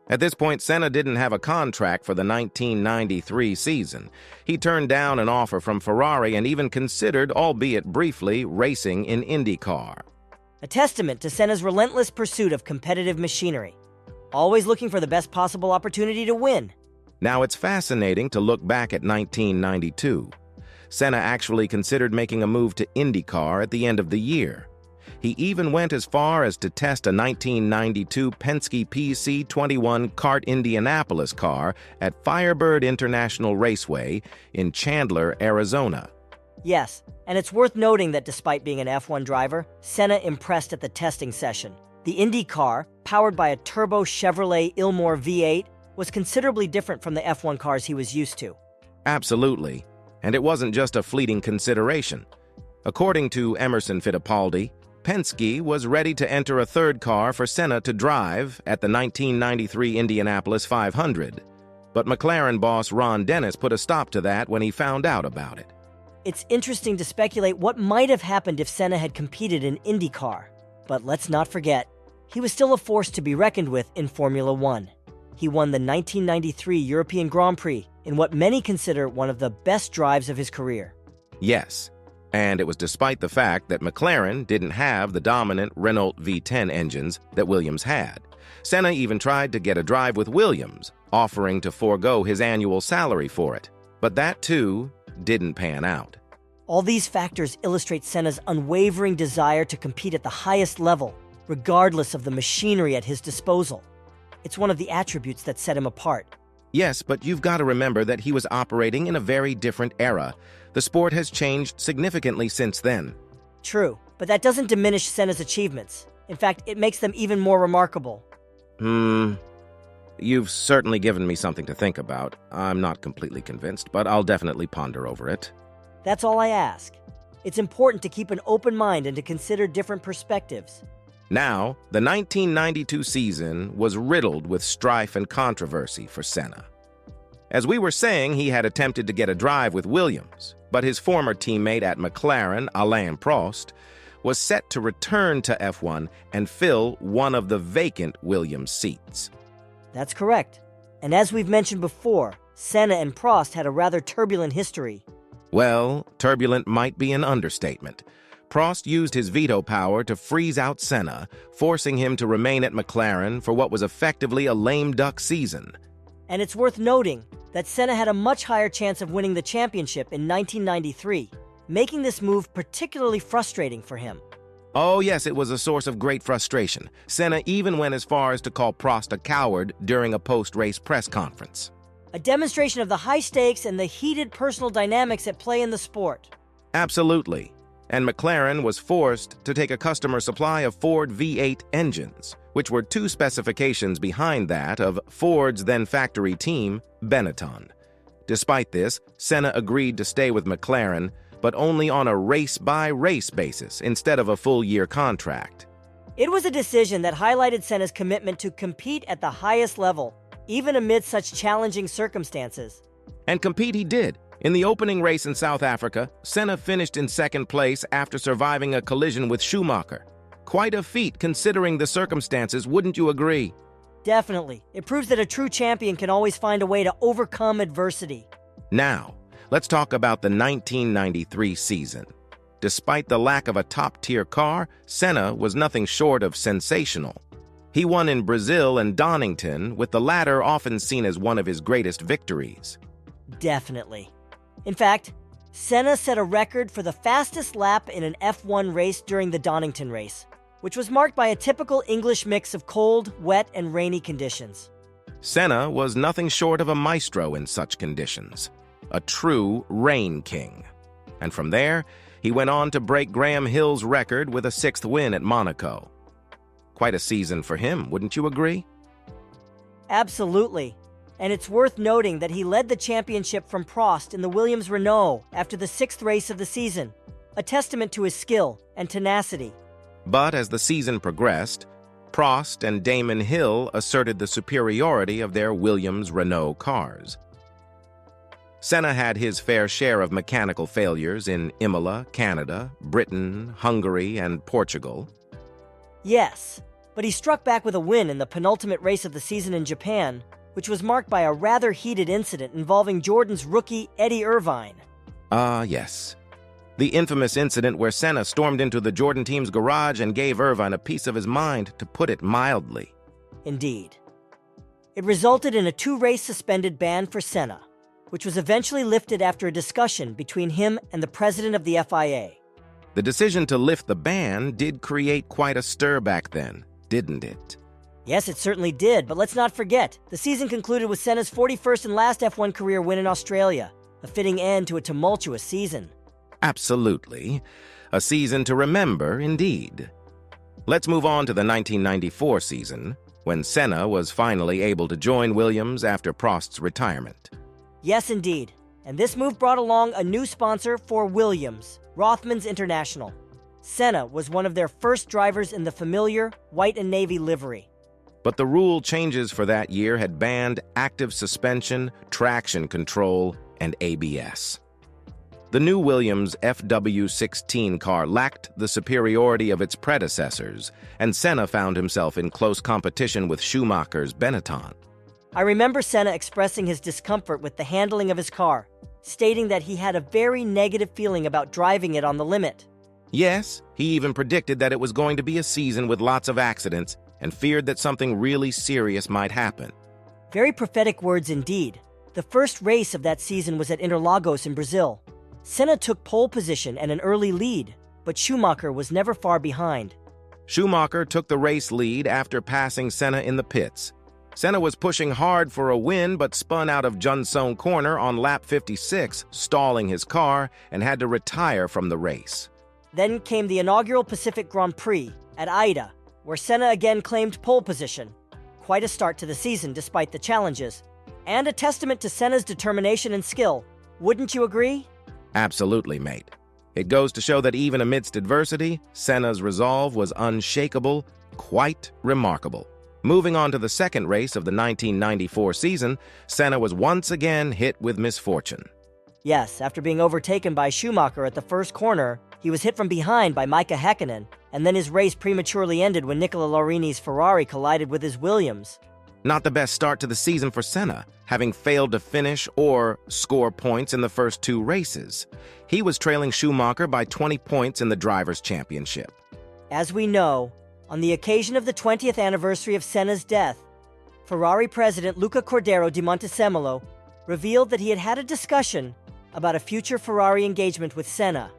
A: At this point, Senna didn't have a contract for the 1993 season. He turned down an offer from Ferrari and even considered, albeit briefly, racing in IndyCar.
B: a testament to Senna's relentless pursuit of competitive machinery, always looking for the best possible opportunity to win.
A: Now, it's fascinating to look back at 1992. Senna actually considered making a move to IndyCar at the end of the year. He even went as far as to test a 1992 Penske PC-21 Kart Indianapolis car at Firebird International Raceway in Chandler, Arizona.
B: Yes, and it's worth noting that despite being an F1 driver, Senna impressed at the testing session. The Indy car, powered by a turbo Chevrolet Ilmor V8, was considerably different from the F1 cars he was used to.
A: Absolutely, and it wasn't just a fleeting consideration. According to Emerson Fittipaldi, Penske was ready to enter a third car for Senna to drive at the 1993 Indianapolis 500, but McLaren boss Ron Dennis put a stop to that when he found out about it.
B: It's interesting to speculate what might have happened if Senna had competed in IndyCar, but let's not forget, he was still a force to be reckoned with in Formula One. He won the 1993 European Grand Prix in what many consider one of the best drives of his career.
A: Yes, and it was despite the fact that McLaren didn't have the dominant Renault V10 engines that Williams had. Senna even tried to get a drive with Williams, offering to forego his annual salary for it. But that, too, didn't pan out.
B: All these factors illustrate Senna's unwavering desire to compete at the highest level, regardless of the machinery at his disposal. It's one of the attributes that set him apart.
A: Yes, but you've got to remember that he was operating in a very different era. The sport has changed significantly since then.
B: True, but that doesn't diminish Senna's achievements. In fact, it makes them even more remarkable.
A: You've certainly given me something to think about. I'm not completely convinced, but I'll definitely ponder over it.
B: That's all I ask. It's important to keep an open mind and to consider different perspectives.
A: Now, the 1992 season was riddled with strife and controversy for Senna. As we were saying, he had attempted to get a drive with Williams, but his former teammate at McLaren, Alain Prost, was set to return to F1 and fill one of the vacant Williams seats.
B: That's correct. And as we've mentioned before, Senna and Prost had a rather turbulent history.
A: Well, turbulent might be an understatement. Prost used his veto power to freeze out Senna, forcing him to remain at McLaren for what was effectively a lame duck season.
B: And it's worth noting that Senna had a much higher chance of winning the championship in 1993, making this move particularly frustrating for him.
A: Oh yes, it was a source of great frustration. Senna even went as far as to call Prost a coward during a post-race press conference.
B: A demonstration of the high stakes and the heated personal dynamics at play in the sport.
A: Absolutely. And McLaren was forced to take a customer supply of Ford V8 engines, which were 2 specifications behind that of Ford's then factory team, Benetton. Despite this, Senna agreed to stay with McLaren, but only on a race-by-race basis instead of a full-year contract.
B: It was a decision that highlighted Senna's commitment to compete at the highest level, even amid such challenging circumstances.
A: And compete he did. In the opening race in South Africa, Senna finished in second place after surviving a collision with Schumacher. Quite a feat considering the circumstances, wouldn't you agree?
B: Definitely. It proves that a true champion can always find a way to overcome adversity.
A: Now, let's talk about the 1993 season. Despite the lack of a top-tier car, Senna was nothing short of sensational. He won in Brazil and Donington, with the latter often seen as one of his greatest victories.
B: Definitely. In fact, Senna set a record for the fastest lap in an F1 race during the Donington race, which was marked by a typical English mix of cold, wet, and rainy conditions.
A: Senna was nothing short of a maestro in such conditions, a true rain king. And from there, he went on to break Graham Hill's record with a 6th win at Monaco. Quite a season for him, wouldn't you agree?
B: Absolutely. And it's worth noting that he led the championship from Prost in the Williams Renault after the 6th race of the season, a testament to his skill and tenacity.
A: But as the season progressed, Prost and Damon Hill asserted the superiority of their Williams Renault cars. Senna had his fair share of mechanical failures in Imola, Canada, Britain, Hungary, and Portugal.
B: Yes, but he struck back with a win in the penultimate race of the season in Japan, which was marked by a rather heated incident involving Jordan's rookie Eddie Irvine.
A: Yes. The infamous incident where Senna stormed into the Jordan team's garage and gave Irvine a piece of his mind, to put it mildly.
B: Indeed. It resulted in a 2-race suspended ban for Senna, which was eventually lifted after a discussion between him and the president of the FIA.
A: The decision to lift the ban did create quite a stir back then, didn't it?
B: Yes, it certainly did, but let's not forget, the season concluded with Senna's 41st and last F1 career win in Australia, a fitting end to a tumultuous season.
A: Absolutely. A season to remember, indeed. Let's move on to the 1994 season, when Senna was finally able to join Williams after Prost's retirement.
B: Yes, indeed. And this move brought along a new sponsor for Williams, Rothmans International. Senna was one of their first drivers in the familiar white and navy livery.
A: But the rule changes for that year had banned active suspension, traction control, and ABS. The new Williams FW16 car lacked the superiority of its predecessors, and Senna found himself in close competition with Schumacher's Benetton.
B: I remember Senna expressing his discomfort with the handling of his car, stating that he had a very negative feeling about driving it on the limit.
A: Yes, he even predicted that it was going to be a season with lots of accidents and feared that something really serious might happen.
B: Very prophetic words indeed. The first race of that season was at Interlagos in Brazil. Senna took pole position and an early lead, but Schumacher was never far behind.
A: Schumacher took the race lead after passing Senna in the pits. Senna was pushing hard for a win but spun out of Johnson corner on lap 56, stalling his car, and had to retire from the race.
B: Then came the inaugural Pacific Grand Prix at Ida, where Senna again claimed pole position. Quite a start to the season despite the challenges, and a testament to Senna's determination and skill. Wouldn't you agree?
A: Absolutely, mate. It goes to show that even amidst adversity, Senna's resolve was unshakable, quite remarkable. Moving on to the second race of the 1994 season, Senna was once again hit with misfortune.
B: Yes, after being overtaken by Schumacher at the first corner, he was hit from behind by Mika Häkkinen, and then his race prematurely ended when Nicola Laurini's Ferrari collided with his Williams.
A: Not the best start to the season for Senna, having failed to finish or score points in the first 2 races. He was trailing Schumacher by 20 points in the Drivers' Championship.
B: As we know, on the occasion of the 20th anniversary of Senna's death, Ferrari president Luca Cordero di Montesemolo revealed that he had had a discussion about a future Ferrari engagement with Senna.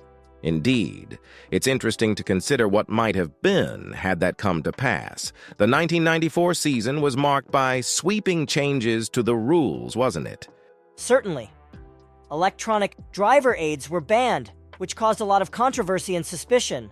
A: Indeed, it's interesting to consider what might have been had that come to pass. The 1994 season was marked by sweeping changes to the rules, wasn't it?
B: Certainly. Electronic driver aids were banned, which caused a lot of controversy and suspicion.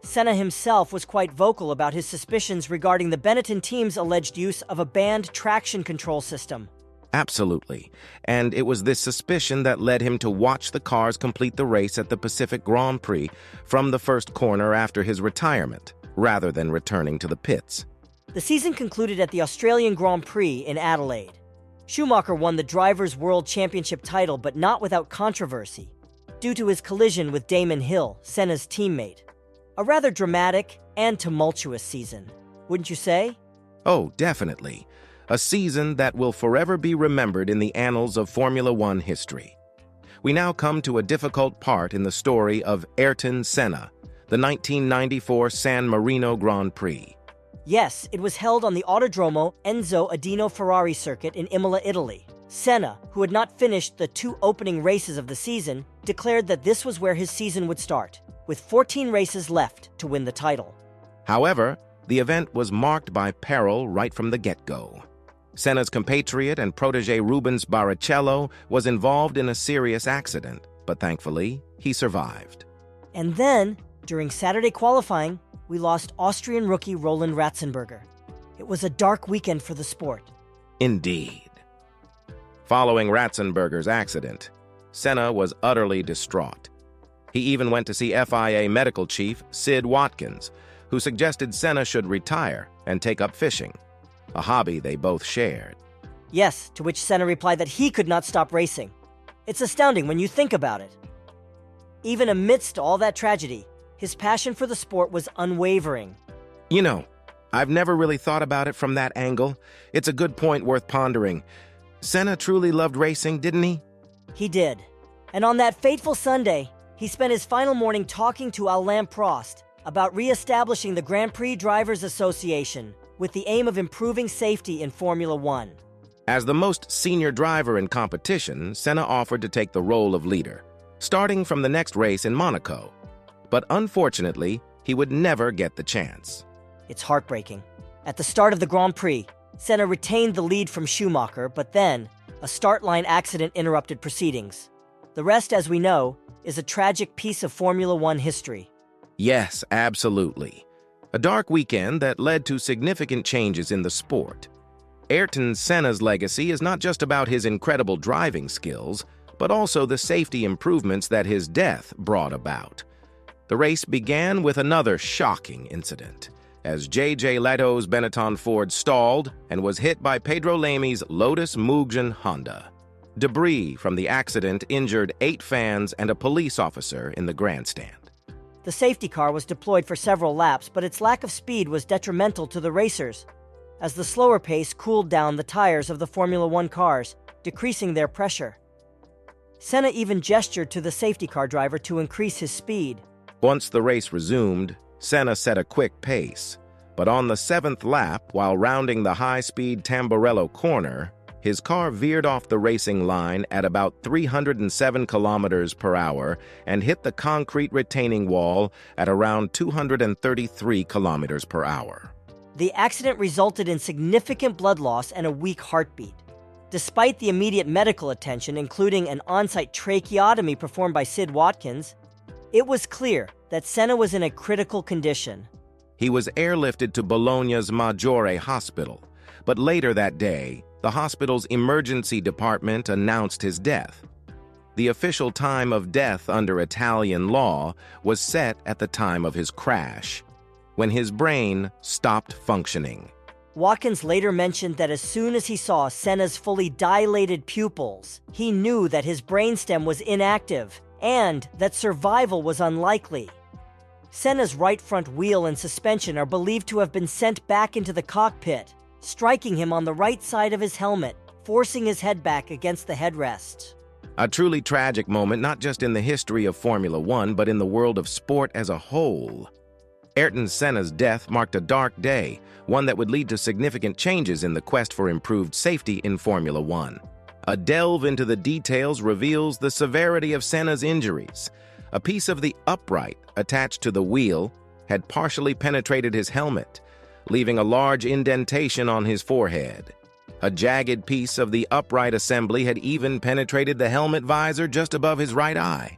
B: Senna himself was quite vocal about his suspicions regarding the Benetton team's alleged use of a banned traction control system.
A: Absolutely. And it was this suspicion that led him to watch the cars complete the race at the Pacific Grand Prix from the first corner after his retirement, rather than returning to the pits.
B: The season concluded at the Australian Grand Prix in Adelaide. Schumacher won the Drivers' World Championship title, but not without controversy, due to his collision with Damon Hill, Senna's teammate. A rather dramatic and tumultuous season, wouldn't you say?
A: Oh, definitely. A season that will forever be remembered in the annals of Formula One history. We now come to a difficult part in the story of Ayrton Senna, the 1994 San Marino Grand Prix.
B: Yes, it was held on the Autodromo Enzo Adino Ferrari circuit in Imola, Italy. Senna, who had not finished the 2 opening races of the season, declared that this was where his season would start, with 14 races left to win the title.
A: However, the event was marked by peril right from the get-go. Senna's compatriot and protege Rubens Barrichello was involved in a serious accident, but thankfully, he survived.
B: And then, during Saturday qualifying, we lost Austrian rookie Roland Ratzenberger. It was a dark weekend for the sport.
A: Indeed. Following Ratzenberger's accident, Senna was utterly distraught. He even went to see FIA medical chief Sid Watkins, who suggested Senna should retire and take up fishing, a hobby they both shared.
B: Yes, to which Senna replied that he could not stop racing. It's astounding when you think about it. Even amidst all that tragedy, his passion for the sport was unwavering.
A: You know, I've never really thought about it from that angle. It's a good point worth pondering. Senna truly loved racing, didn't he?
B: He did. And on that fateful Sunday, He spent his final morning talking to Alain Prost about re-establishing the Grand Prix Drivers Association with the aim of improving safety in Formula One.
A: As the most senior driver in competition, Senna offered to take the role of leader, starting from the next race in Monaco. But unfortunately, he would never get the chance.
B: It's heartbreaking. At the start of the Grand Prix, Senna retained the lead from Schumacher, but then a start line accident interrupted proceedings. The rest, as we know, is a tragic piece of Formula One history.
A: Yes, absolutely. A dark weekend that led to significant changes in the sport. Ayrton Senna's legacy is not just about his incredible driving skills, but also the safety improvements that his death brought about. The race began with another shocking incident, as J.J. Leto's Benetton Ford stalled and was hit by Pedro Lamy's Lotus Mugen Honda. Debris from the accident injured 8 fans and a police officer in the grandstand.
B: The safety car was deployed for several laps, but its lack of speed was detrimental to the racers, as the slower pace cooled down the tires of the Formula One cars, decreasing their pressure. Senna even gestured to the safety car driver to increase his speed.
A: Once the race resumed, Senna set a quick pace, but on the 7th lap, while rounding the high-speed Tamburello corner, his car veered off the racing line at about 307 kilometers per hour and hit the concrete retaining wall at around 233 kilometers per hour.
B: The accident resulted in significant blood loss and a weak heartbeat. Despite the immediate medical attention, including an on-site tracheotomy performed by Sid Watkins, it was clear that Senna was in a critical condition.
A: He was airlifted to Bologna's Maggiore Hospital, but later that day, the hospital's emergency department announced his death. The official time of death under Italian law was set at the time of his crash, when his brain stopped functioning.
B: Watkins later mentioned that as soon as he saw Senna's fully dilated pupils, he knew that his brainstem was inactive and that survival was unlikely. Senna's right front wheel and suspension are believed to have been sent back into the cockpit, striking him on the right side of his helmet, forcing his head back against the headrest.
A: A truly tragic moment not just in the history of Formula One, but in the world of sport as a whole. Ayrton Senna's death marked a dark day, one that would lead to significant changes in the quest for improved safety in Formula One. A delve into the details reveals the severity of Senna's injuries. A piece of the upright attached to the wheel had partially penetrated his helmet, leaving a large indentation on his forehead. A jagged piece of the upright assembly had even penetrated the helmet visor just above his right eye.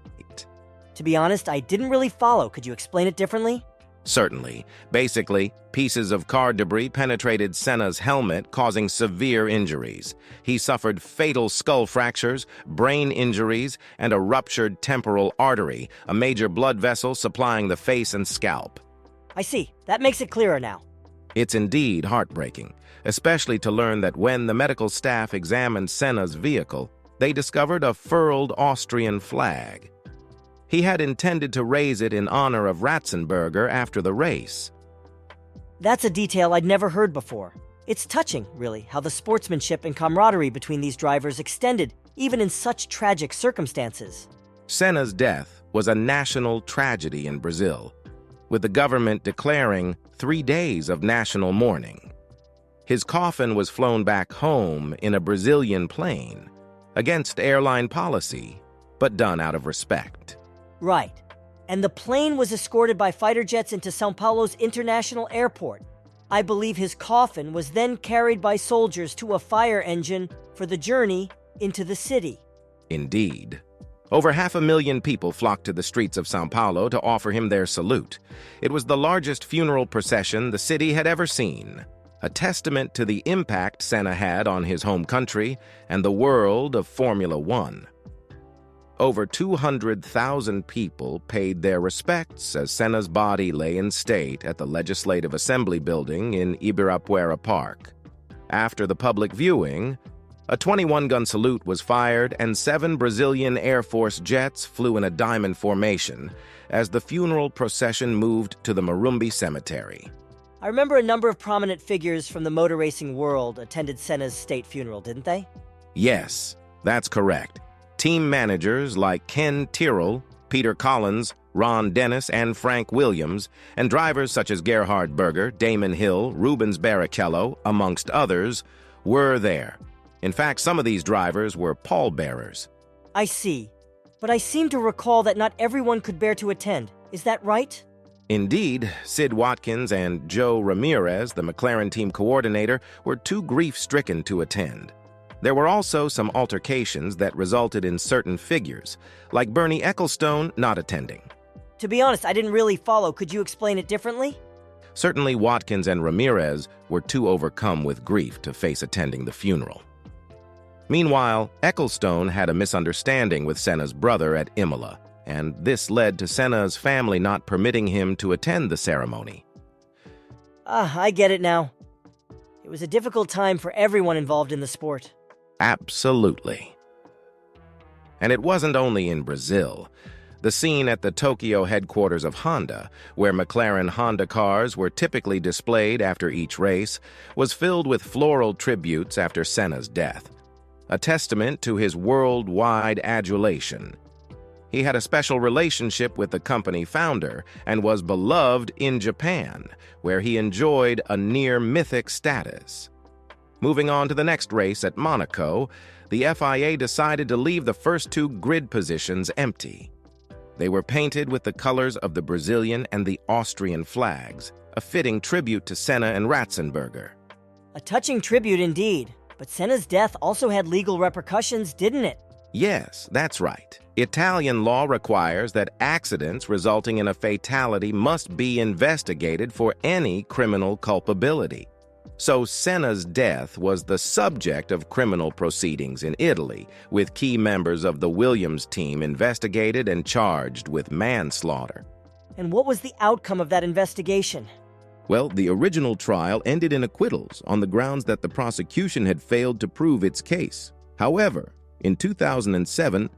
B: To be honest, I didn't really follow. Could you explain it differently?
A: Certainly. Basically, pieces of car debris penetrated Senna's helmet, causing severe injuries. He suffered fatal skull fractures, brain injuries, and a ruptured temporal artery, a major blood vessel supplying the face and scalp.
B: I see. That makes it clearer now.
A: It's indeed heartbreaking, especially to learn that when the medical staff examined Senna's vehicle, they discovered a furled Austrian flag. He had intended to raise it in honor of Ratzenberger after the race.
B: That's a detail I'd never heard before. It's touching, really, how the sportsmanship and camaraderie between these drivers extended, even in such tragic circumstances.
A: Senna's death was a national tragedy in Brazil, with the government declaring 3 days of national mourning. His coffin was flown back home in a Brazilian plane, against airline policy, but done out of respect.
B: Right. And the plane was escorted by fighter jets into São Paulo's international airport. I believe his coffin was then carried by soldiers to a fire engine for the journey into the city.
A: Indeed. Over 500,000 people flocked to the streets of São Paulo to offer him their salute. It was the largest funeral procession the city had ever seen, a testament to the impact Senna had on his home country and the world of Formula One. Over 200,000 people paid their respects as Senna's body lay in state at the Legislative Assembly building in Ibirapuera Park. After the public viewing, a 21-gun salute was fired and 7 Brazilian Air Force jets flew in a diamond formation as the funeral procession moved to the Morumbi Cemetery.
B: I remember a number of prominent figures from the motor racing world attended Senna's state funeral, didn't they?
A: Yes, that's correct. Team managers like Ken Tyrrell, Peter Collins, Ron Dennis, and Frank Williams, and drivers such as Gerhard Berger, Damon Hill, Rubens Barrichello, amongst others, were there. In fact, some of these drivers were pallbearers.
B: I see. But I seem to recall that not everyone could bear to attend. Is that right?
A: Indeed, Sid Watkins and Joe Ramirez, the McLaren team coordinator, were too grief-stricken to attend. There were also some altercations that resulted in certain figures, like Bernie Ecclestone not attending.
B: To be honest, I didn't really follow. Could you explain it differently?
A: Certainly, Watkins and Ramirez were too overcome with grief to face attending the funeral. Meanwhile, Ecclestone had a misunderstanding with Senna's brother at Imola, and this led to Senna's family not permitting him to attend the ceremony.
B: I get it now. It was a difficult time for everyone involved in the sport.
A: Absolutely. And it wasn't only in Brazil. The scene at the Tokyo headquarters of Honda, where McLaren Honda cars were typically displayed after each race, was filled with floral tributes after Senna's death, a testament to his worldwide adulation. He had a special relationship with the company founder and was beloved in Japan, where he enjoyed a near-mythic status. Moving on to the next race at Monaco, the FIA decided to leave the first two grid positions empty. They were painted with the colors of the Brazilian and the Austrian flags, a fitting tribute to Senna and Ratzenberger.
B: A touching tribute indeed, but Senna's death also had legal repercussions, didn't it?
A: Yes, that's right. Italian law requires that accidents resulting in a fatality must be investigated for any criminal culpability. So Senna's death was the subject of criminal proceedings in Italy, with key members of the Williams team investigated and charged with manslaughter.
B: And what was the outcome of that investigation?
A: Well, the original trial ended in acquittals on the grounds that the prosecution had failed to prove its case. However, in 2007,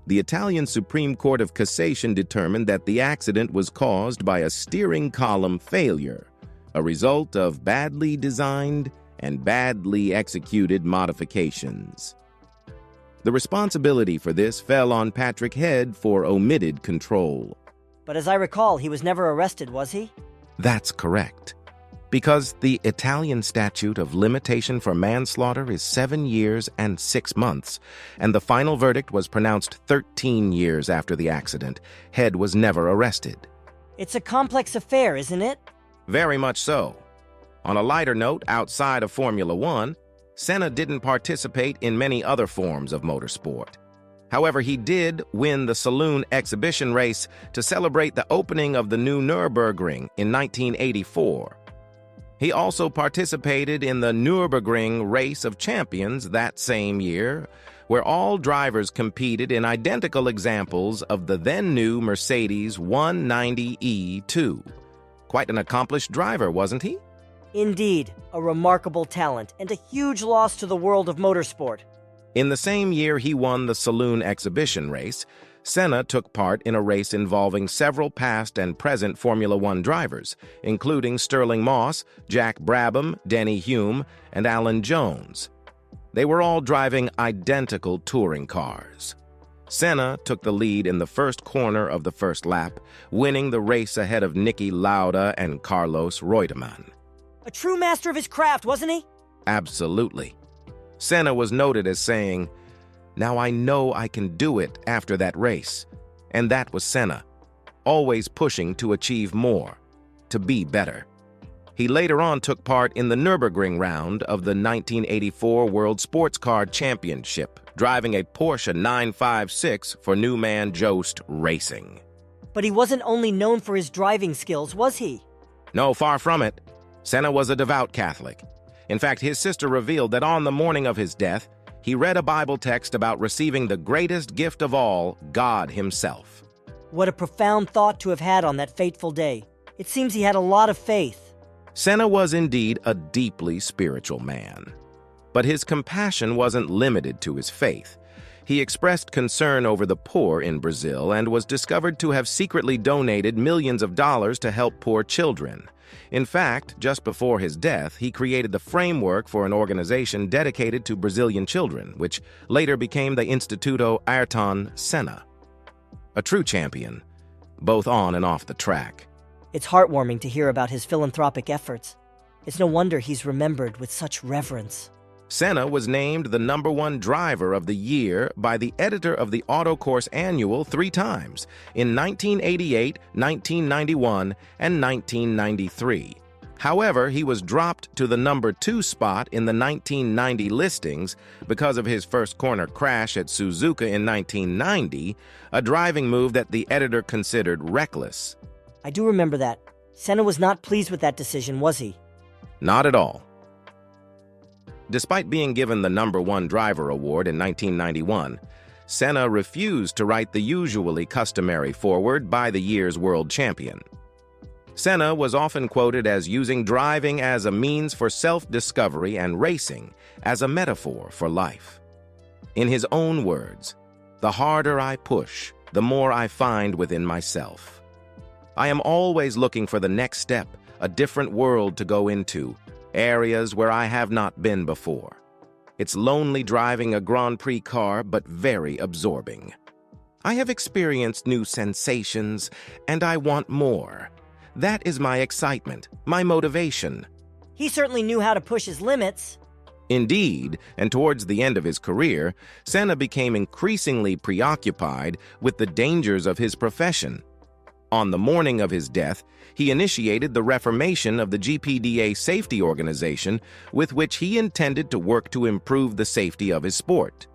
A: the Italian Supreme Court of Cassation determined that the accident was caused by a steering column failure, a result of badly designed and badly executed modifications. The responsibility for this fell on Patrick Head for omitted control.
B: But as I recall, he was never arrested, was he?
A: That's correct. Because the Italian statute of limitation for manslaughter is 7 years and 6 months, and the final verdict was pronounced 13 years after the accident, Head was never arrested.
B: It's a complex affair, isn't it?
A: Very much so. On a lighter note, outside of Formula One, Senna didn't participate in many other forms of motorsport. However, he did win the Saloon exhibition race to celebrate the opening of the new Nürburgring in 1984. He also participated in the Nürburgring Race of Champions that same year, where all drivers competed in identical examples of the then-new Mercedes 190E2. Quite an accomplished driver, wasn't he?
B: Indeed, a remarkable talent and a huge loss to the world of motorsport.
A: In the same year he won the Saloon exhibition race, Senna took part in a race involving several past and present Formula One drivers, including Sterling Moss, Jack Brabham, Denny Hume, and Alan Jones. They were all driving identical touring cars. Senna took the lead in the first corner of the first lap, winning the race ahead of Niki Lauda and Carlos Reutemann.
B: A true master of his craft, wasn't he?
A: Absolutely. Senna was noted as saying, "Now I know I can do it," after that race. And that was Senna, always pushing to achieve more, to be better. He later on took part in the Nürburgring round of the 1984 World Sports Car Championship, driving a Porsche 956 for Newman Jost Racing.
B: But he wasn't only known for his driving skills, was he?
A: No, far from it. Senna was a devout Catholic. In fact, his sister revealed that on the morning of his death, he read a Bible text about receiving the greatest gift of all, God himself.
B: What a profound thought to have had on that fateful day. It seems he had a lot of faith.
A: Senna was indeed a deeply spiritual man. But his compassion wasn't limited to his faith. He expressed concern over the poor in Brazil and was discovered to have secretly donated millions of dollars to help poor children. In fact, just before his death, he created the framework for an organization dedicated to Brazilian children, which later became the Instituto Ayrton Senna. a true champion, both on and off the track.
B: It's heartwarming to hear about his philanthropic efforts. It's no wonder he's remembered with such reverence.
A: Senna was named the #1 driver of the year by the editor of the Autocourse Annual 3 times, in 1988, 1991, and 1993. However, he was dropped to the #2 spot in the 1990 listings because of his first corner crash at Suzuka in 1990, a driving move that the editor considered reckless.
B: I do remember that. Senna was not pleased with that decision, was he?
A: Not at all. Despite being given the #1 driver award in 1991, Senna refused to write the usually customary foreword by the year's world champion. Senna was often quoted as using driving as a means for self-discovery and racing as a metaphor for life. In his own words, "The harder I push, the more I find within myself. I am always looking for the next step, a different world to go into, areas where I have not been before. It's lonely driving a Grand Prix car, but very absorbing. I have experienced new sensations, and I want more. That is my excitement, my motivation."
B: He certainly knew how to push his limits.
A: Indeed, and towards the end of his career, Senna became increasingly preoccupied with the dangers of his profession. On the morning of his death, he initiated the reformation of the GPDA safety organization, with which he intended to work to improve the safety of his sport.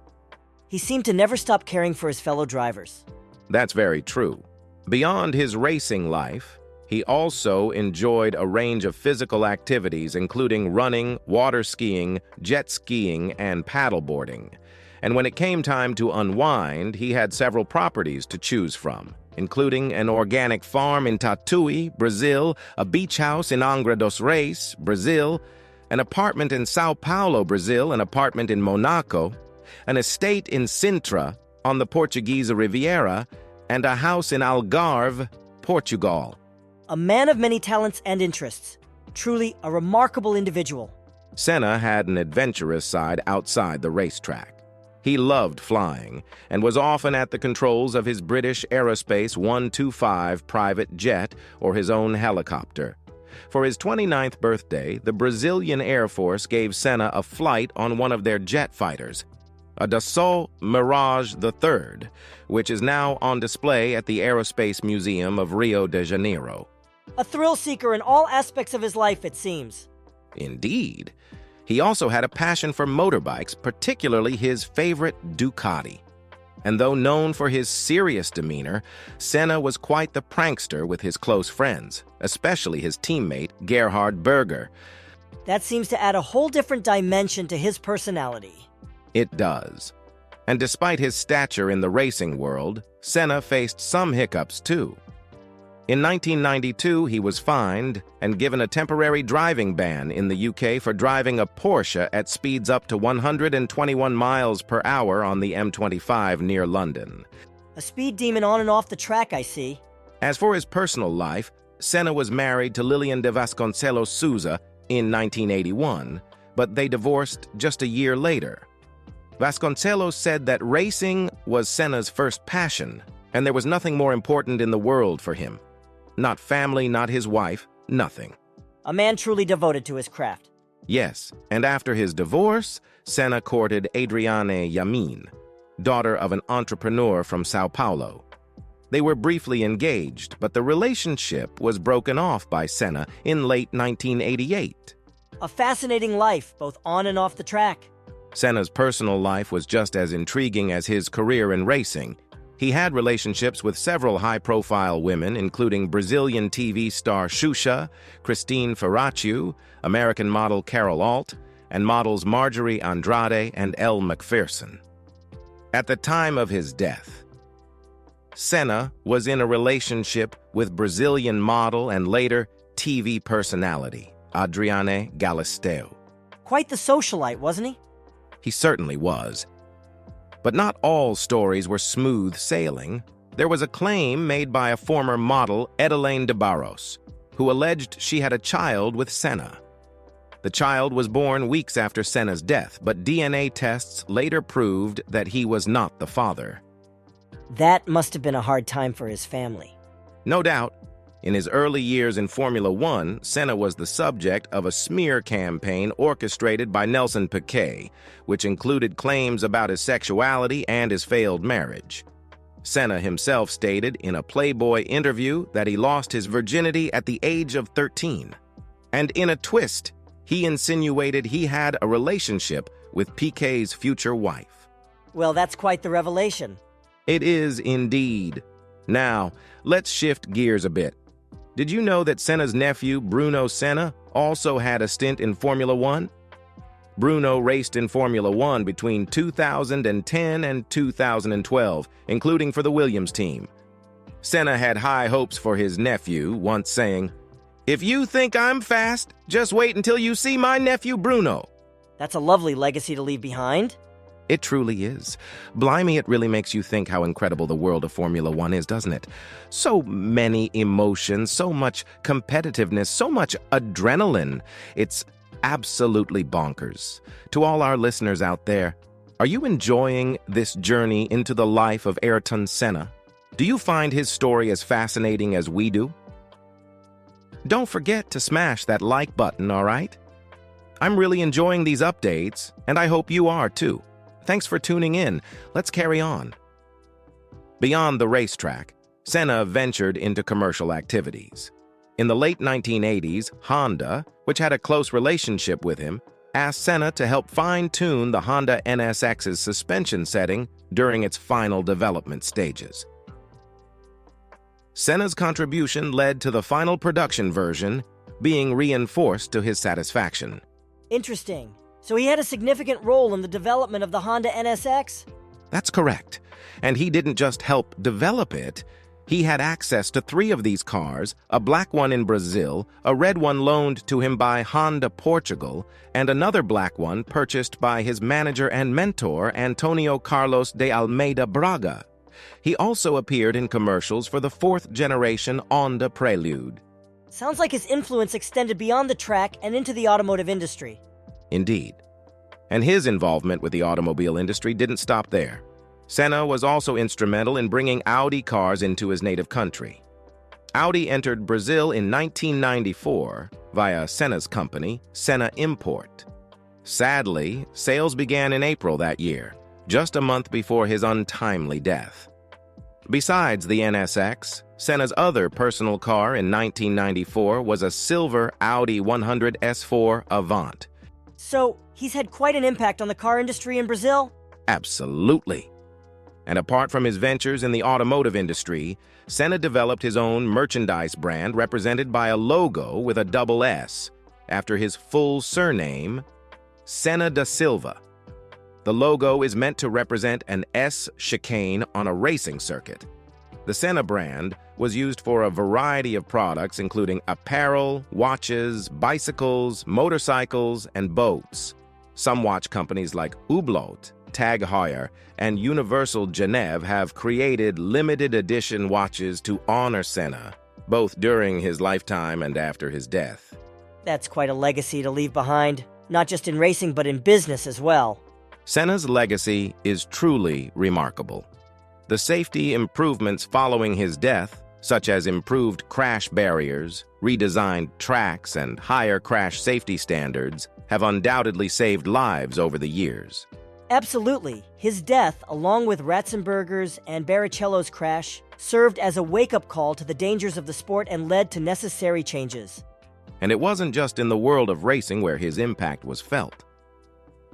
B: He seemed to never stop caring for his fellow drivers.
A: That's very true. Beyond his racing life, he also enjoyed a range of physical activities, including running, water skiing, jet skiing, and paddleboarding. And when it came time to unwind, he had several properties to choose from, including an organic farm in Tatuí, Brazil, a beach house in Angra dos Reis, Brazil, an apartment in Sao Paulo, Brazil, an apartment in Monaco, an estate in Sintra on the Portuguese Riviera, and a house in Algarve, Portugal.
B: A man of many talents and interests. Truly a remarkable individual.
A: Senna had an adventurous side outside the racetrack. He loved flying and was often at the controls of his British Aerospace 125 private jet or his own helicopter. For his 29th birthday, the Brazilian Air Force gave Senna a flight on one of their jet fighters, a Dassault Mirage III, which is now on display at the Aerospace Museum of Rio de Janeiro.
B: A thrill-seeker in all aspects of his life, it seems.
A: Indeed. He also had a passion for motorbikes, particularly his favorite Ducati. And though known for his serious demeanor, Senna was quite the prankster with his close friends, especially his teammate, Gerhard Berger.
B: That seems to add a whole different dimension to his personality.
A: It does. And despite his stature in the racing world, Senna faced some hiccups too. In 1992, he was fined and given a temporary driving ban in the UK for driving a Porsche at speeds up to 121 miles per hour on the M25 near London.
B: A speed demon on and off the track, I see.
A: As for his personal life, Senna was married to Lilian de Vasconcelos Souza in 1981, but they divorced just a year later. Vasconcelos said that racing was Senna's first passion, and there was nothing more important in the world for him. Not family, not his wife, nothing.
B: A man truly devoted to his craft.
A: Yes, and after his divorce, Senna courted Adriane Yamin, daughter of an entrepreneur from Sao Paulo. They were briefly engaged, but the relationship was broken off by Senna in late 1988.
B: A fascinating life, both on and off the track.
A: Senna's personal life was just as intriguing as his career in racing. He had relationships with several high-profile women, including Brazilian TV star Xuxa, Christine Ferraccio, American model Carol Alt, and models Marjorie Andrade and Elle Macpherson. At the time of his death, Senna was in a relationship with Brazilian model and later TV personality, Adriane Galisteu.
B: Quite the socialite, wasn't he?
A: He certainly was. But not all stories were smooth sailing. There was a claim made by a former model, Edelaine de Barros, who alleged she had a child with Senna. The child was born weeks after Senna's death, but DNA tests later proved that he was not the father.
B: That must have been a hard time for his family.
A: No doubt. In his early years in Formula One, Senna was the subject of a smear campaign orchestrated by Nelson Piquet, which included claims about his sexuality and his failed marriage. Senna himself stated in a Playboy interview that he lost his virginity at the age of 13. And in a twist, he insinuated he had a relationship with Piquet's future wife.
B: Well, that's quite the revelation.
A: It is indeed. Now, let's shift gears a bit. Did you know that Senna's nephew, Bruno Senna, also had a stint in Formula One? Bruno raced in Formula One between 2010 and 2012, including for the Williams team. Senna had high hopes for his nephew, once saying, "If you think I'm fast, just wait until you see my nephew Bruno."
B: That's a lovely legacy to leave behind.
A: It truly is. Blimey, it really makes you think how incredible the world of Formula One is, doesn't it? So many emotions, so much competitiveness, so much adrenaline. It's absolutely bonkers. To all our listeners out there, are you enjoying this journey into the life of Ayrton Senna? Do you find his story as fascinating as we do? Don't forget to smash that like button, all right? I'm really enjoying these updates, and I hope you are too. Thanks for tuning in. Let's carry on. Beyond the racetrack, Senna ventured into commercial activities. In the late 1980s, Honda, which had a close relationship with him, asked Senna to help fine-tune the Honda NSX's suspension setting during its final development stages. Senna's contribution led to the final production version being reinforced to his satisfaction.
B: Interesting. So he had a significant role in the development of the Honda NSX?
A: That's correct. And he didn't just help develop it. He had access to 3 of these cars, a black one in Brazil, a red one loaned to him by Honda Portugal, and another black one purchased by his manager and mentor, Antonio Carlos de Almeida Braga. He also appeared in commercials for the 4th-generation Honda Prelude.
B: Sounds like his influence extended beyond the track and into the automotive industry.
A: Indeed. And his involvement with the automobile industry didn't stop there. Senna was also instrumental in bringing Audi cars into his native country. Audi entered Brazil in 1994 via Senna's company, Senna Import. Sadly, sales began in April that year, just a month before his untimely death. Besides the NSX, Senna's other personal car in 1994 was a silver Audi 100 S4 Avant.
B: So, he's had quite an impact on the car industry in Brazil?
A: Absolutely. And apart from his ventures in the automotive industry, Senna developed his own merchandise brand represented by a logo with a double S, after his full surname, Senna da Silva. The logo is meant to represent an S chicane on a racing circuit. The Senna brand was used for a variety of products including apparel, watches, bicycles, motorcycles, and boats. Some watch companies like Hublot, Tag Heuer, and Universal Genève have created limited edition watches to honor Senna, both during his lifetime and after his death.
B: That's quite a legacy to leave behind, not just in racing but in business as well.
A: Senna's legacy is truly remarkable. The safety improvements following his death, such as improved crash barriers, redesigned tracks, and higher crash safety standards, have undoubtedly saved lives over the years.
B: Absolutely. His death, along with Ratzenberger's and Barrichello's crash, served as a wake-up call to the dangers of the sport and led to necessary changes.
A: And it wasn't just in the world of racing where his impact was felt.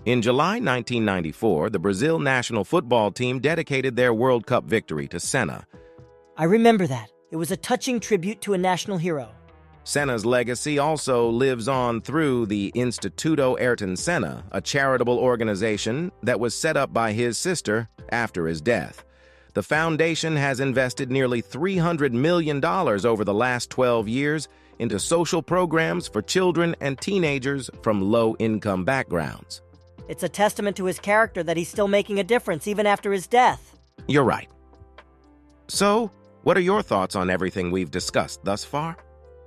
A: In July 1994, the Brazil national football team dedicated their World Cup victory to Senna.
B: I remember that. It was a touching tribute to a national hero.
A: Senna's legacy also lives on through the Instituto Ayrton Senna, a charitable organization that was set up by his sister after his death. The foundation has invested nearly $300 million over the last 12 years into social programs for children and teenagers from low-income backgrounds.
B: It's a testament to his character that he's still making a difference even after his death.
A: You're right. So, what are your thoughts on everything we've discussed thus far?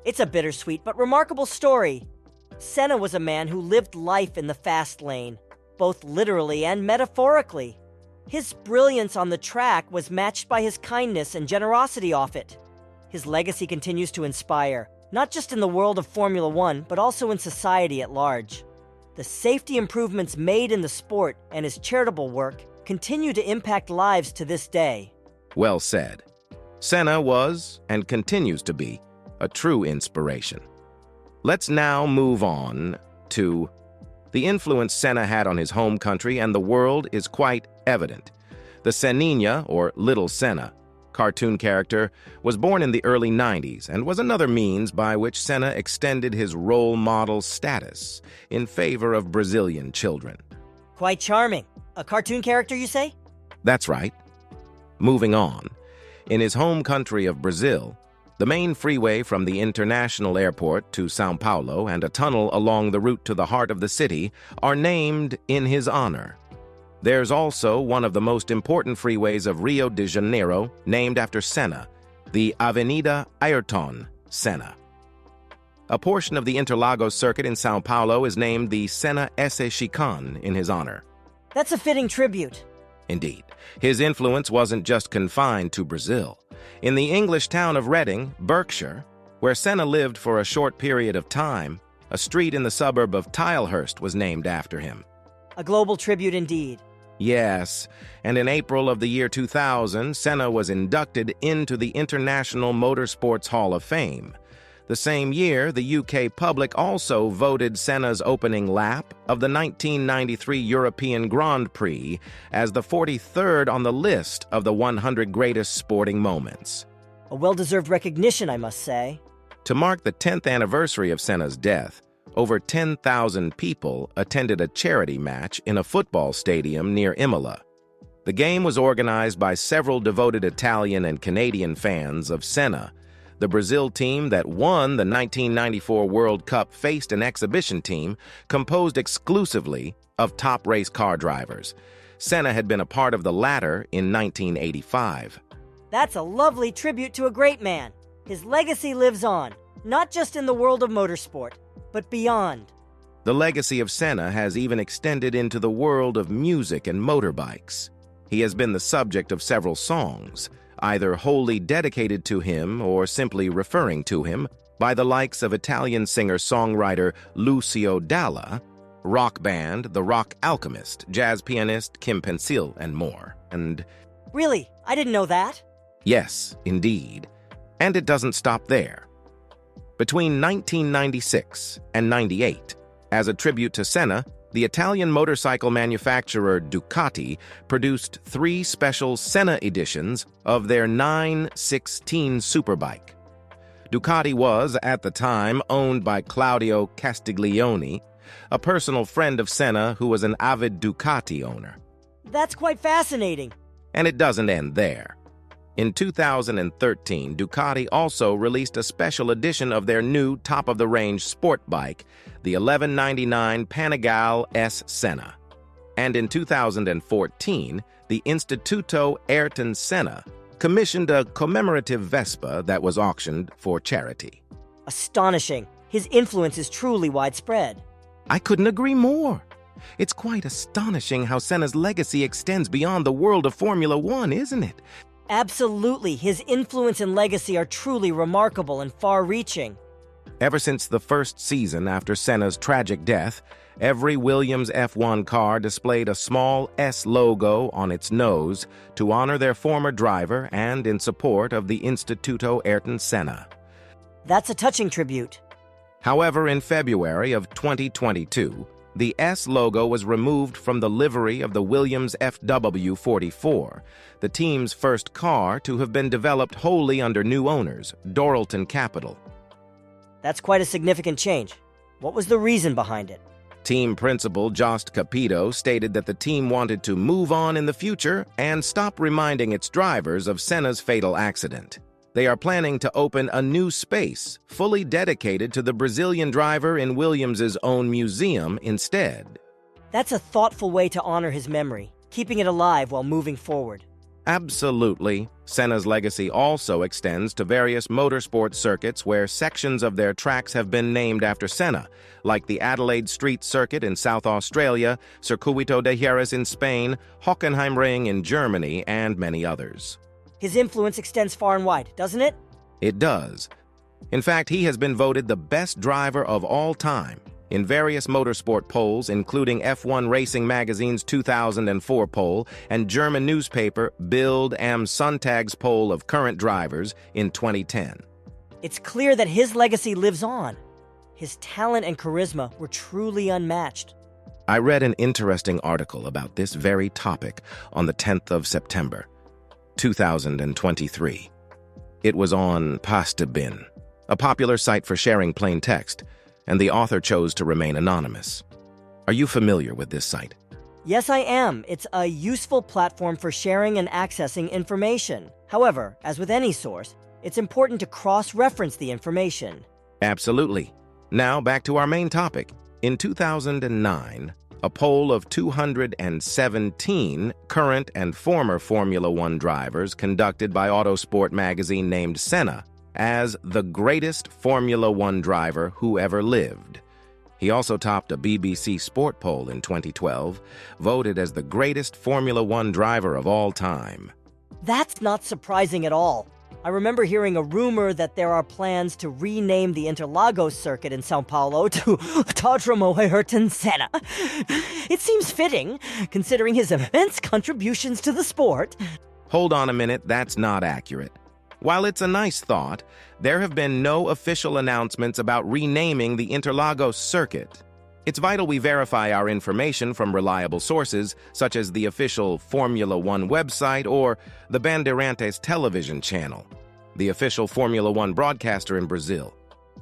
B: It's a bittersweet but remarkable story. Senna was a man who lived life in the fast lane, both literally and metaphorically. His brilliance on the track was matched by his kindness and generosity off it. His legacy continues to inspire, not just in the world of Formula One, but also in society at large. The safety improvements made in the sport and his charitable work continue to impact lives to this day.
A: Well said. Senna was, and continues to be, a true inspiration. Let's now move on to the influence Senna had on his home country and the world is quite evident. The Senninha, or Little Senna, cartoon character, was born in the early 90s and was another means by which Senna extended his role model status in favor of Brazilian children.
B: Quite charming. A cartoon character, you say?
A: That's right. Moving on. In his home country of Brazil, the main freeway from the international airport to São Paulo and a tunnel along the route to the heart of the city are named in his honor. There's also one of the most important freeways of Rio de Janeiro named after Senna, the Avenida Ayrton Senna. A portion of the Interlagos circuit in São Paulo is named the Senna Esse Chicane in his honor.
B: That's a fitting tribute.
A: Indeed, his influence wasn't just confined to Brazil. In the English town of Reading, Berkshire, where Senna lived for a short period of time, a street in the suburb of Tilehurst was named after him.
B: A global tribute indeed.
A: Yes, and in April of the year 2000, Senna was inducted into the International Motorsports Hall of Fame. The same year, the UK public also voted Senna's opening lap of the 1993 European Grand Prix as the 43rd on the list of the 100 greatest sporting moments.
B: A well-deserved recognition, I must say.
A: To mark the 10th anniversary of Senna's death, over 10,000 people attended a charity match in a football stadium near Imola. The game was organized by several devoted Italian and Canadian fans of Senna. The Brazil team that won the 1994 World Cup faced an exhibition team composed exclusively of top race car drivers. Senna had been a part of the latter in 1985.
B: That's a lovely tribute to a great man. His legacy lives on, not just in the world of motorsport, but beyond.
A: The legacy of Senna has even extended into the world of music and motorbikes. He has been the subject of several songs, either wholly dedicated to him or simply referring to him, by the likes of Italian singer-songwriter Lucio Dalla, rock band The Rock Alchemist, jazz pianist Kim Pensil, and more. And
B: really? I didn't know that.
A: yes, indeed. And it doesn't stop there. Between 1996 and 98, as a tribute to Senna, the Italian motorcycle manufacturer Ducati produced 3 special Senna editions of their 916 Superbike. Ducati was, at the time, owned by Claudio Castiglione, a personal friend of Senna who was an avid Ducati owner.
B: That's quite fascinating.
A: And it doesn't end there. In 2013, Ducati also released a special edition of their new top-of-the-range sport bike, the 1199 Panigale S Senna. And in 2014, the Instituto Ayrton Senna commissioned a commemorative Vespa that was auctioned for charity.
B: Astonishing. His influence is truly widespread.
A: I couldn't agree more. It's quite astonishing how Senna's legacy extends beyond the world of Formula One, isn't it?
B: Absolutely. His influence and legacy are truly remarkable and far-reaching.
A: Ever since the first season after Senna's tragic death, every Williams F1 car displayed a small S logo on its nose to honor their former driver and in support of the Instituto Ayrton Senna.
B: That's a touching tribute.
A: However, in February of 2022, the S logo was removed from the livery of the Williams FW44, the team's first car to have been developed wholly under new owners, Doralton Capital.
B: That's quite a significant change. What was the reason behind it?
A: Team principal Jost Capito stated that the team wanted to move on in the future and stop reminding its drivers of Senna's fatal accident. They are planning to open a new space fully dedicated to the Brazilian driver in Williams's own museum instead.
B: That's a thoughtful way to honor his memory, keeping it alive while moving forward.
A: Absolutely. Senna's legacy also extends to various motorsport circuits where sections of their tracks have been named after Senna, like the Adelaide Street Circuit in South Australia, Circuito de Jerez in Spain, Hockenheimring in Germany, and many others.
B: His influence extends far and wide, doesn't it?
A: It does. In fact, he has been voted the best driver of all time in various motorsport polls, including F1 Racing Magazine's 2004 poll and German newspaper Bild am Sonntag's poll of current drivers in 2010.
B: It's clear that his legacy lives on. His talent and charisma were truly unmatched.
A: I read an interesting article about this very topic on the 10th of September, 2023. It was on Pastabin, a popular site for sharing plain text, and the author chose to remain anonymous. Are you familiar with this site?
B: Yes, I am. It's a useful platform for sharing and accessing information. However, as with any source, it's important to cross-reference the information.
A: Absolutely. Now, back to our main topic. In 2009, a poll of 217 current and former Formula One drivers conducted by Autosport magazine named Senna as the greatest Formula One driver who ever lived. He also topped a BBC Sport poll in 2012, voted as the greatest Formula One driver of all time.
B: That's not surprising at all. I remember hearing a rumor that there are plans to rename the Interlagos circuit in São Paulo to Autódromo Ayrton Senna. It seems fitting, considering his immense contributions to the sport.
A: Hold on a minute, that's not accurate. While it's a nice thought, there have been no official announcements about renaming the Interlagos circuit. It's vital we verify our information from reliable sources, such as the official Formula One website or the Bandeirantes television channel, the official Formula One broadcaster in Brazil.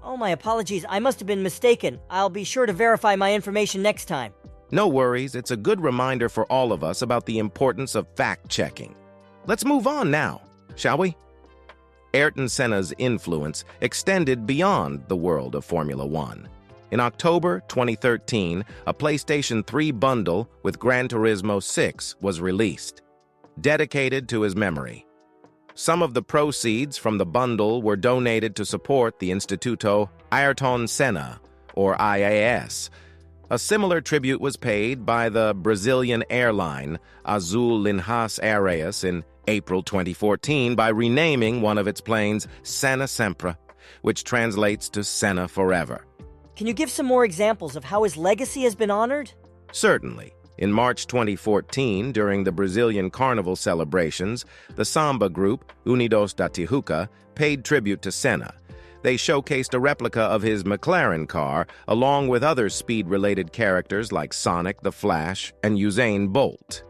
B: Oh, my apologies. I must have been mistaken. I'll be sure to verify my information next time.
A: No worries. It's a good reminder for all of us about the importance of fact-checking. Let's move on now, shall we? Ayrton Senna's influence extended beyond the world of Formula One. In October 2013, a PlayStation 3 bundle with Gran Turismo 6 was released, dedicated to his memory. Some of the proceeds from the bundle were donated to support the Instituto Ayrton Senna, or IAS. A similar tribute was paid by the Brazilian airline Azul Linhas Aéreas in April 2014 by renaming one of its planes Senna Sempre, which translates to Senna Forever.
B: Can you give some more examples of how his legacy has been honored?
A: Certainly. In March 2014, during the Brazilian Carnival celebrations, the samba group Unidos da Tijuca paid tribute to Senna. They showcased a replica of his McLaren car, along with other speed-related characters like Sonic the Flash and Usain Bolt.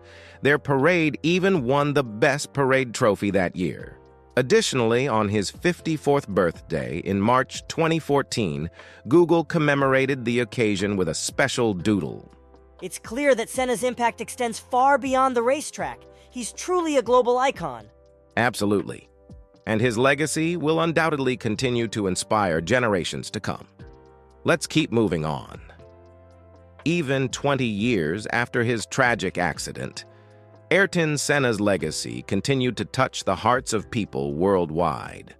A: Their parade even won the Best Parade trophy that year. Additionally, on his 54th birthday in March 2014, Google commemorated the occasion with a special doodle.
B: It's clear that Senna's impact extends far beyond the racetrack. He's truly a global icon.
A: Absolutely. And his legacy will undoubtedly continue to inspire generations to come. Let's keep moving on. Even 20 years after his tragic accident, Ayrton Senna's legacy continued to touch the hearts of people worldwide.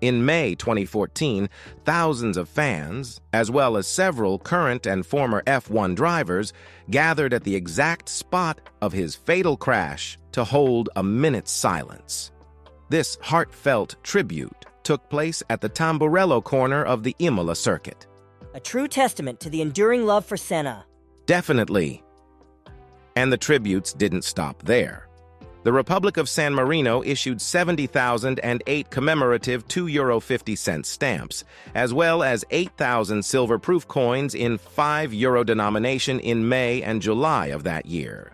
A: In May 2014, thousands of fans, as well as several current and former F1 drivers, gathered at the exact spot of his fatal crash to hold a minute's silence. This heartfelt tribute took place at the Tamburello corner of the Imola circuit.
B: A true testament to the enduring love for Senna.
A: Definitely. And the tributes didn't stop there. The Republic of San Marino issued 70,008 commemorative €2.50 stamps, as well as 8,000 silver-proof coins in €5 denomination in May and July of that year.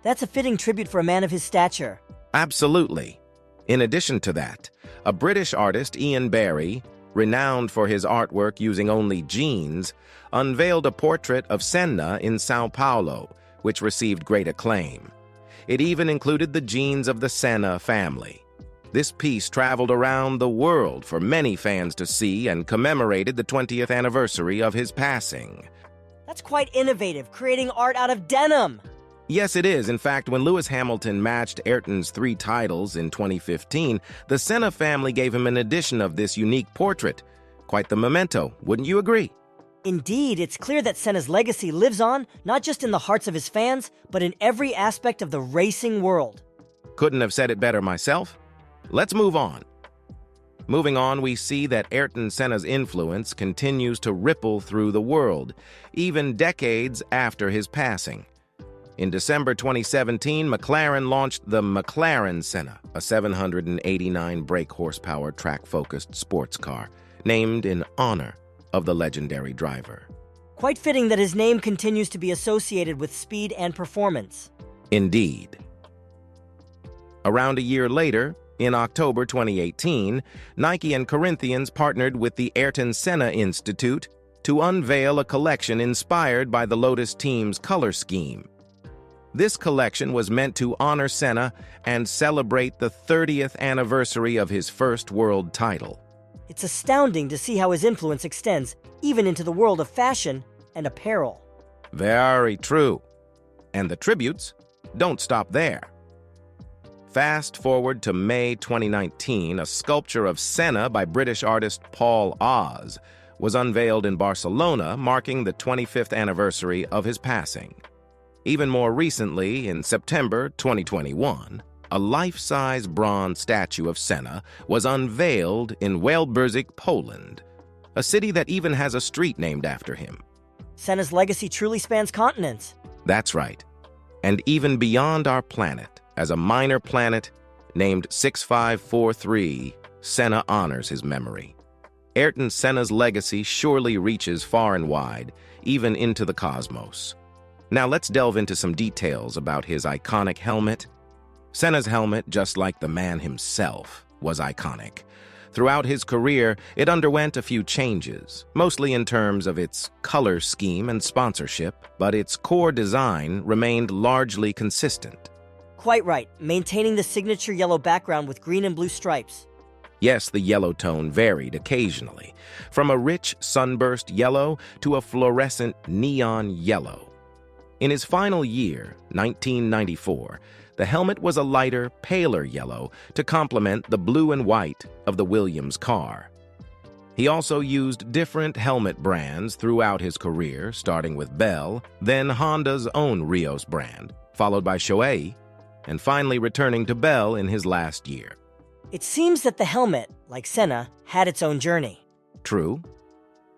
B: That's a fitting tribute for a man of his stature.
A: Absolutely. In addition to that, a British artist, Ian Barry, renowned for his artwork using only jeans, unveiled a portrait of Senna in São Paulo, which received great acclaim. It even included the genes of the Senna family. This piece traveled around the world for many fans to see and commemorated the 20th anniversary of his passing.
B: That's quite innovative, creating art out of denim.
A: Yes, it is. In fact, when Lewis Hamilton matched Ayrton's 3 titles in 2015, the Senna family gave him an edition of this unique portrait. Quite the memento, wouldn't you agree?
B: Indeed, it's clear that Senna's legacy lives on, not just in the hearts of his fans, but in every aspect of the racing world.
A: Couldn't have said it better myself. Let's move on. Moving on, we see that Ayrton Senna's influence continues to ripple through the world, even decades after his passing. In December 2017, McLaren launched the McLaren Senna, a 789 brake horsepower track-focused sports car, named in honor of the legendary driver.
B: Quite fitting that his name continues to be associated with speed and performance.
A: Indeed. Around a year later, in October 2018, Nike and Corinthians partnered with the Ayrton Senna Institute to unveil a collection inspired by the Lotus team's color scheme. This collection was meant to honor Senna and celebrate the 30th anniversary of his first world title.
B: It's astounding to see how his influence extends even into the world of fashion and apparel.
A: Very true. And the tributes don't stop there. Fast forward to May 2019, a sculpture of Senna by British artist Paul Oz was unveiled in Barcelona, marking the 25th anniversary of his passing. Even more recently, in September 2021, a life-size bronze statue of Senna was unveiled in Wałbrzych, Poland, a city that even has a street named after him.
B: Senna's legacy truly spans continents.
A: That's right. And even beyond our planet, as a minor planet named 6543, Senna honors his memory. Ayrton Senna's legacy surely reaches far and wide, even into the cosmos. Now let's delve into some details about his iconic helmet. Senna's helmet, just like the man himself, was iconic. Throughout his career, it underwent a few changes, mostly in terms of its color scheme and sponsorship, but its core design remained largely consistent.
B: Quite right, maintaining the signature yellow background with green and blue stripes.
A: Yes, the yellow tone varied occasionally, from a rich sunburst yellow to a fluorescent neon yellow. In his final year, 1994, the helmet was a lighter, paler yellow to complement the blue and white of the Williams car. He also used different helmet brands throughout his career, starting with Bell, then Honda's own Rios brand, followed by Shoei, and finally returning to Bell in his last year.
B: It seems that the helmet, like Senna, had its own journey.
A: True.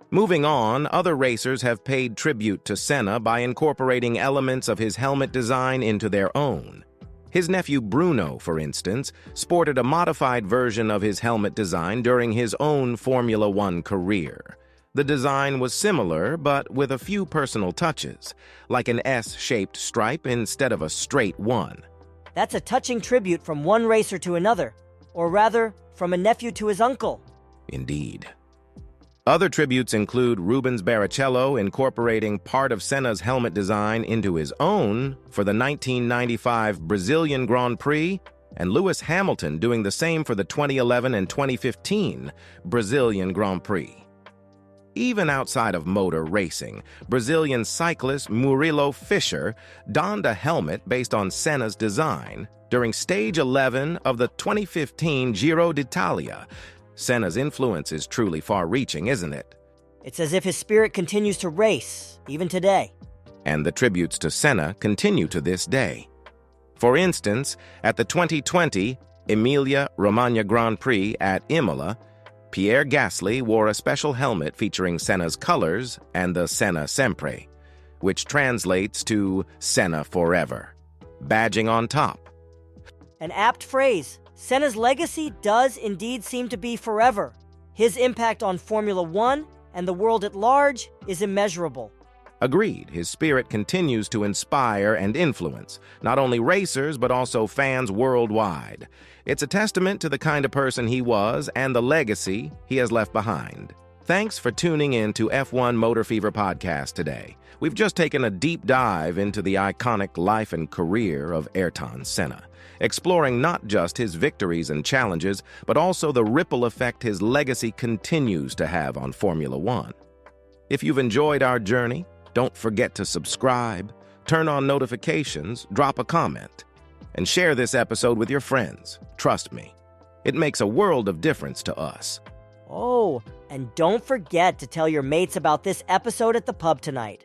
A: Moving on, other racers have paid tribute to Senna by incorporating elements of his helmet design into their own. His nephew Bruno, for instance, sported a modified version of his helmet design during his own Formula One career. The design was similar, but with a few personal touches, like an S-shaped stripe instead of a straight one.
B: That's a touching tribute from one racer to another, or rather, from a nephew to his uncle.
A: Indeed. Other tributes include Rubens Barrichello incorporating part of Senna's helmet design into his own for the 1995 Brazilian Grand Prix, and Lewis Hamilton doing the same for the 2011 and 2015 Brazilian Grand Prix. Even outside of motor racing, Brazilian cyclist Murilo Fischer donned a helmet based on Senna's design during Stage 11 of the 2015 Giro d'Italia. Senna's influence is truly far-reaching, isn't it?
B: It's as if his spirit continues to race, even today.
A: And the tributes to Senna continue to this day. For instance, at the 2020 Emilia-Romagna Grand Prix at Imola, Pierre Gasly wore a special helmet featuring Senna's colors and the Senna Sempre, which translates to Senna Forever, badging on top.
B: An apt phrase. Senna's legacy does indeed seem to be forever. His impact on Formula One and the world at large is immeasurable.
A: Agreed, his spirit continues to inspire and influence, not only racers but also fans worldwide. It's a testament to the kind of person he was and the legacy he has left behind. Thanks for tuning in to F1 Motor Fever Podcast today. We've just taken a deep dive into the iconic life and career of Ayrton Senna, exploring not just his victories and challenges, but also the ripple effect his legacy continues to have on Formula One. If you've enjoyed our journey, don't forget to subscribe, turn on notifications, drop a comment, and share this episode with your friends. Trust me, it makes a world of difference to us.
B: Oh, and don't forget to tell your mates about this episode at the pub tonight.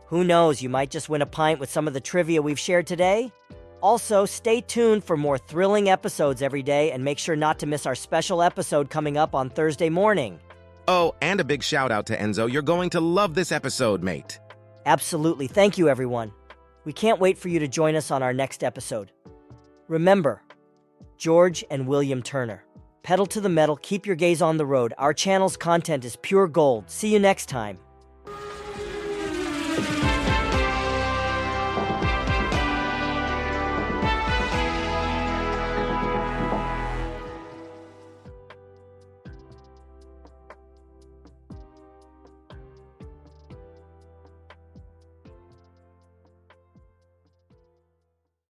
B: Who knows, you might just win a pint with some of the trivia we've shared today. Also, stay tuned for more thrilling episodes every day and make sure not to miss our special episode coming up on Thursday morning.
A: Oh, and a big shout out to Enzo. You're going to love this episode, mate.
B: Absolutely. Thank you, everyone. We can't wait for you to join us on our next episode. Remember, George and William Turner. Pedal to the metal, keep your gaze on the road. Our channel's content is pure gold. See you next time.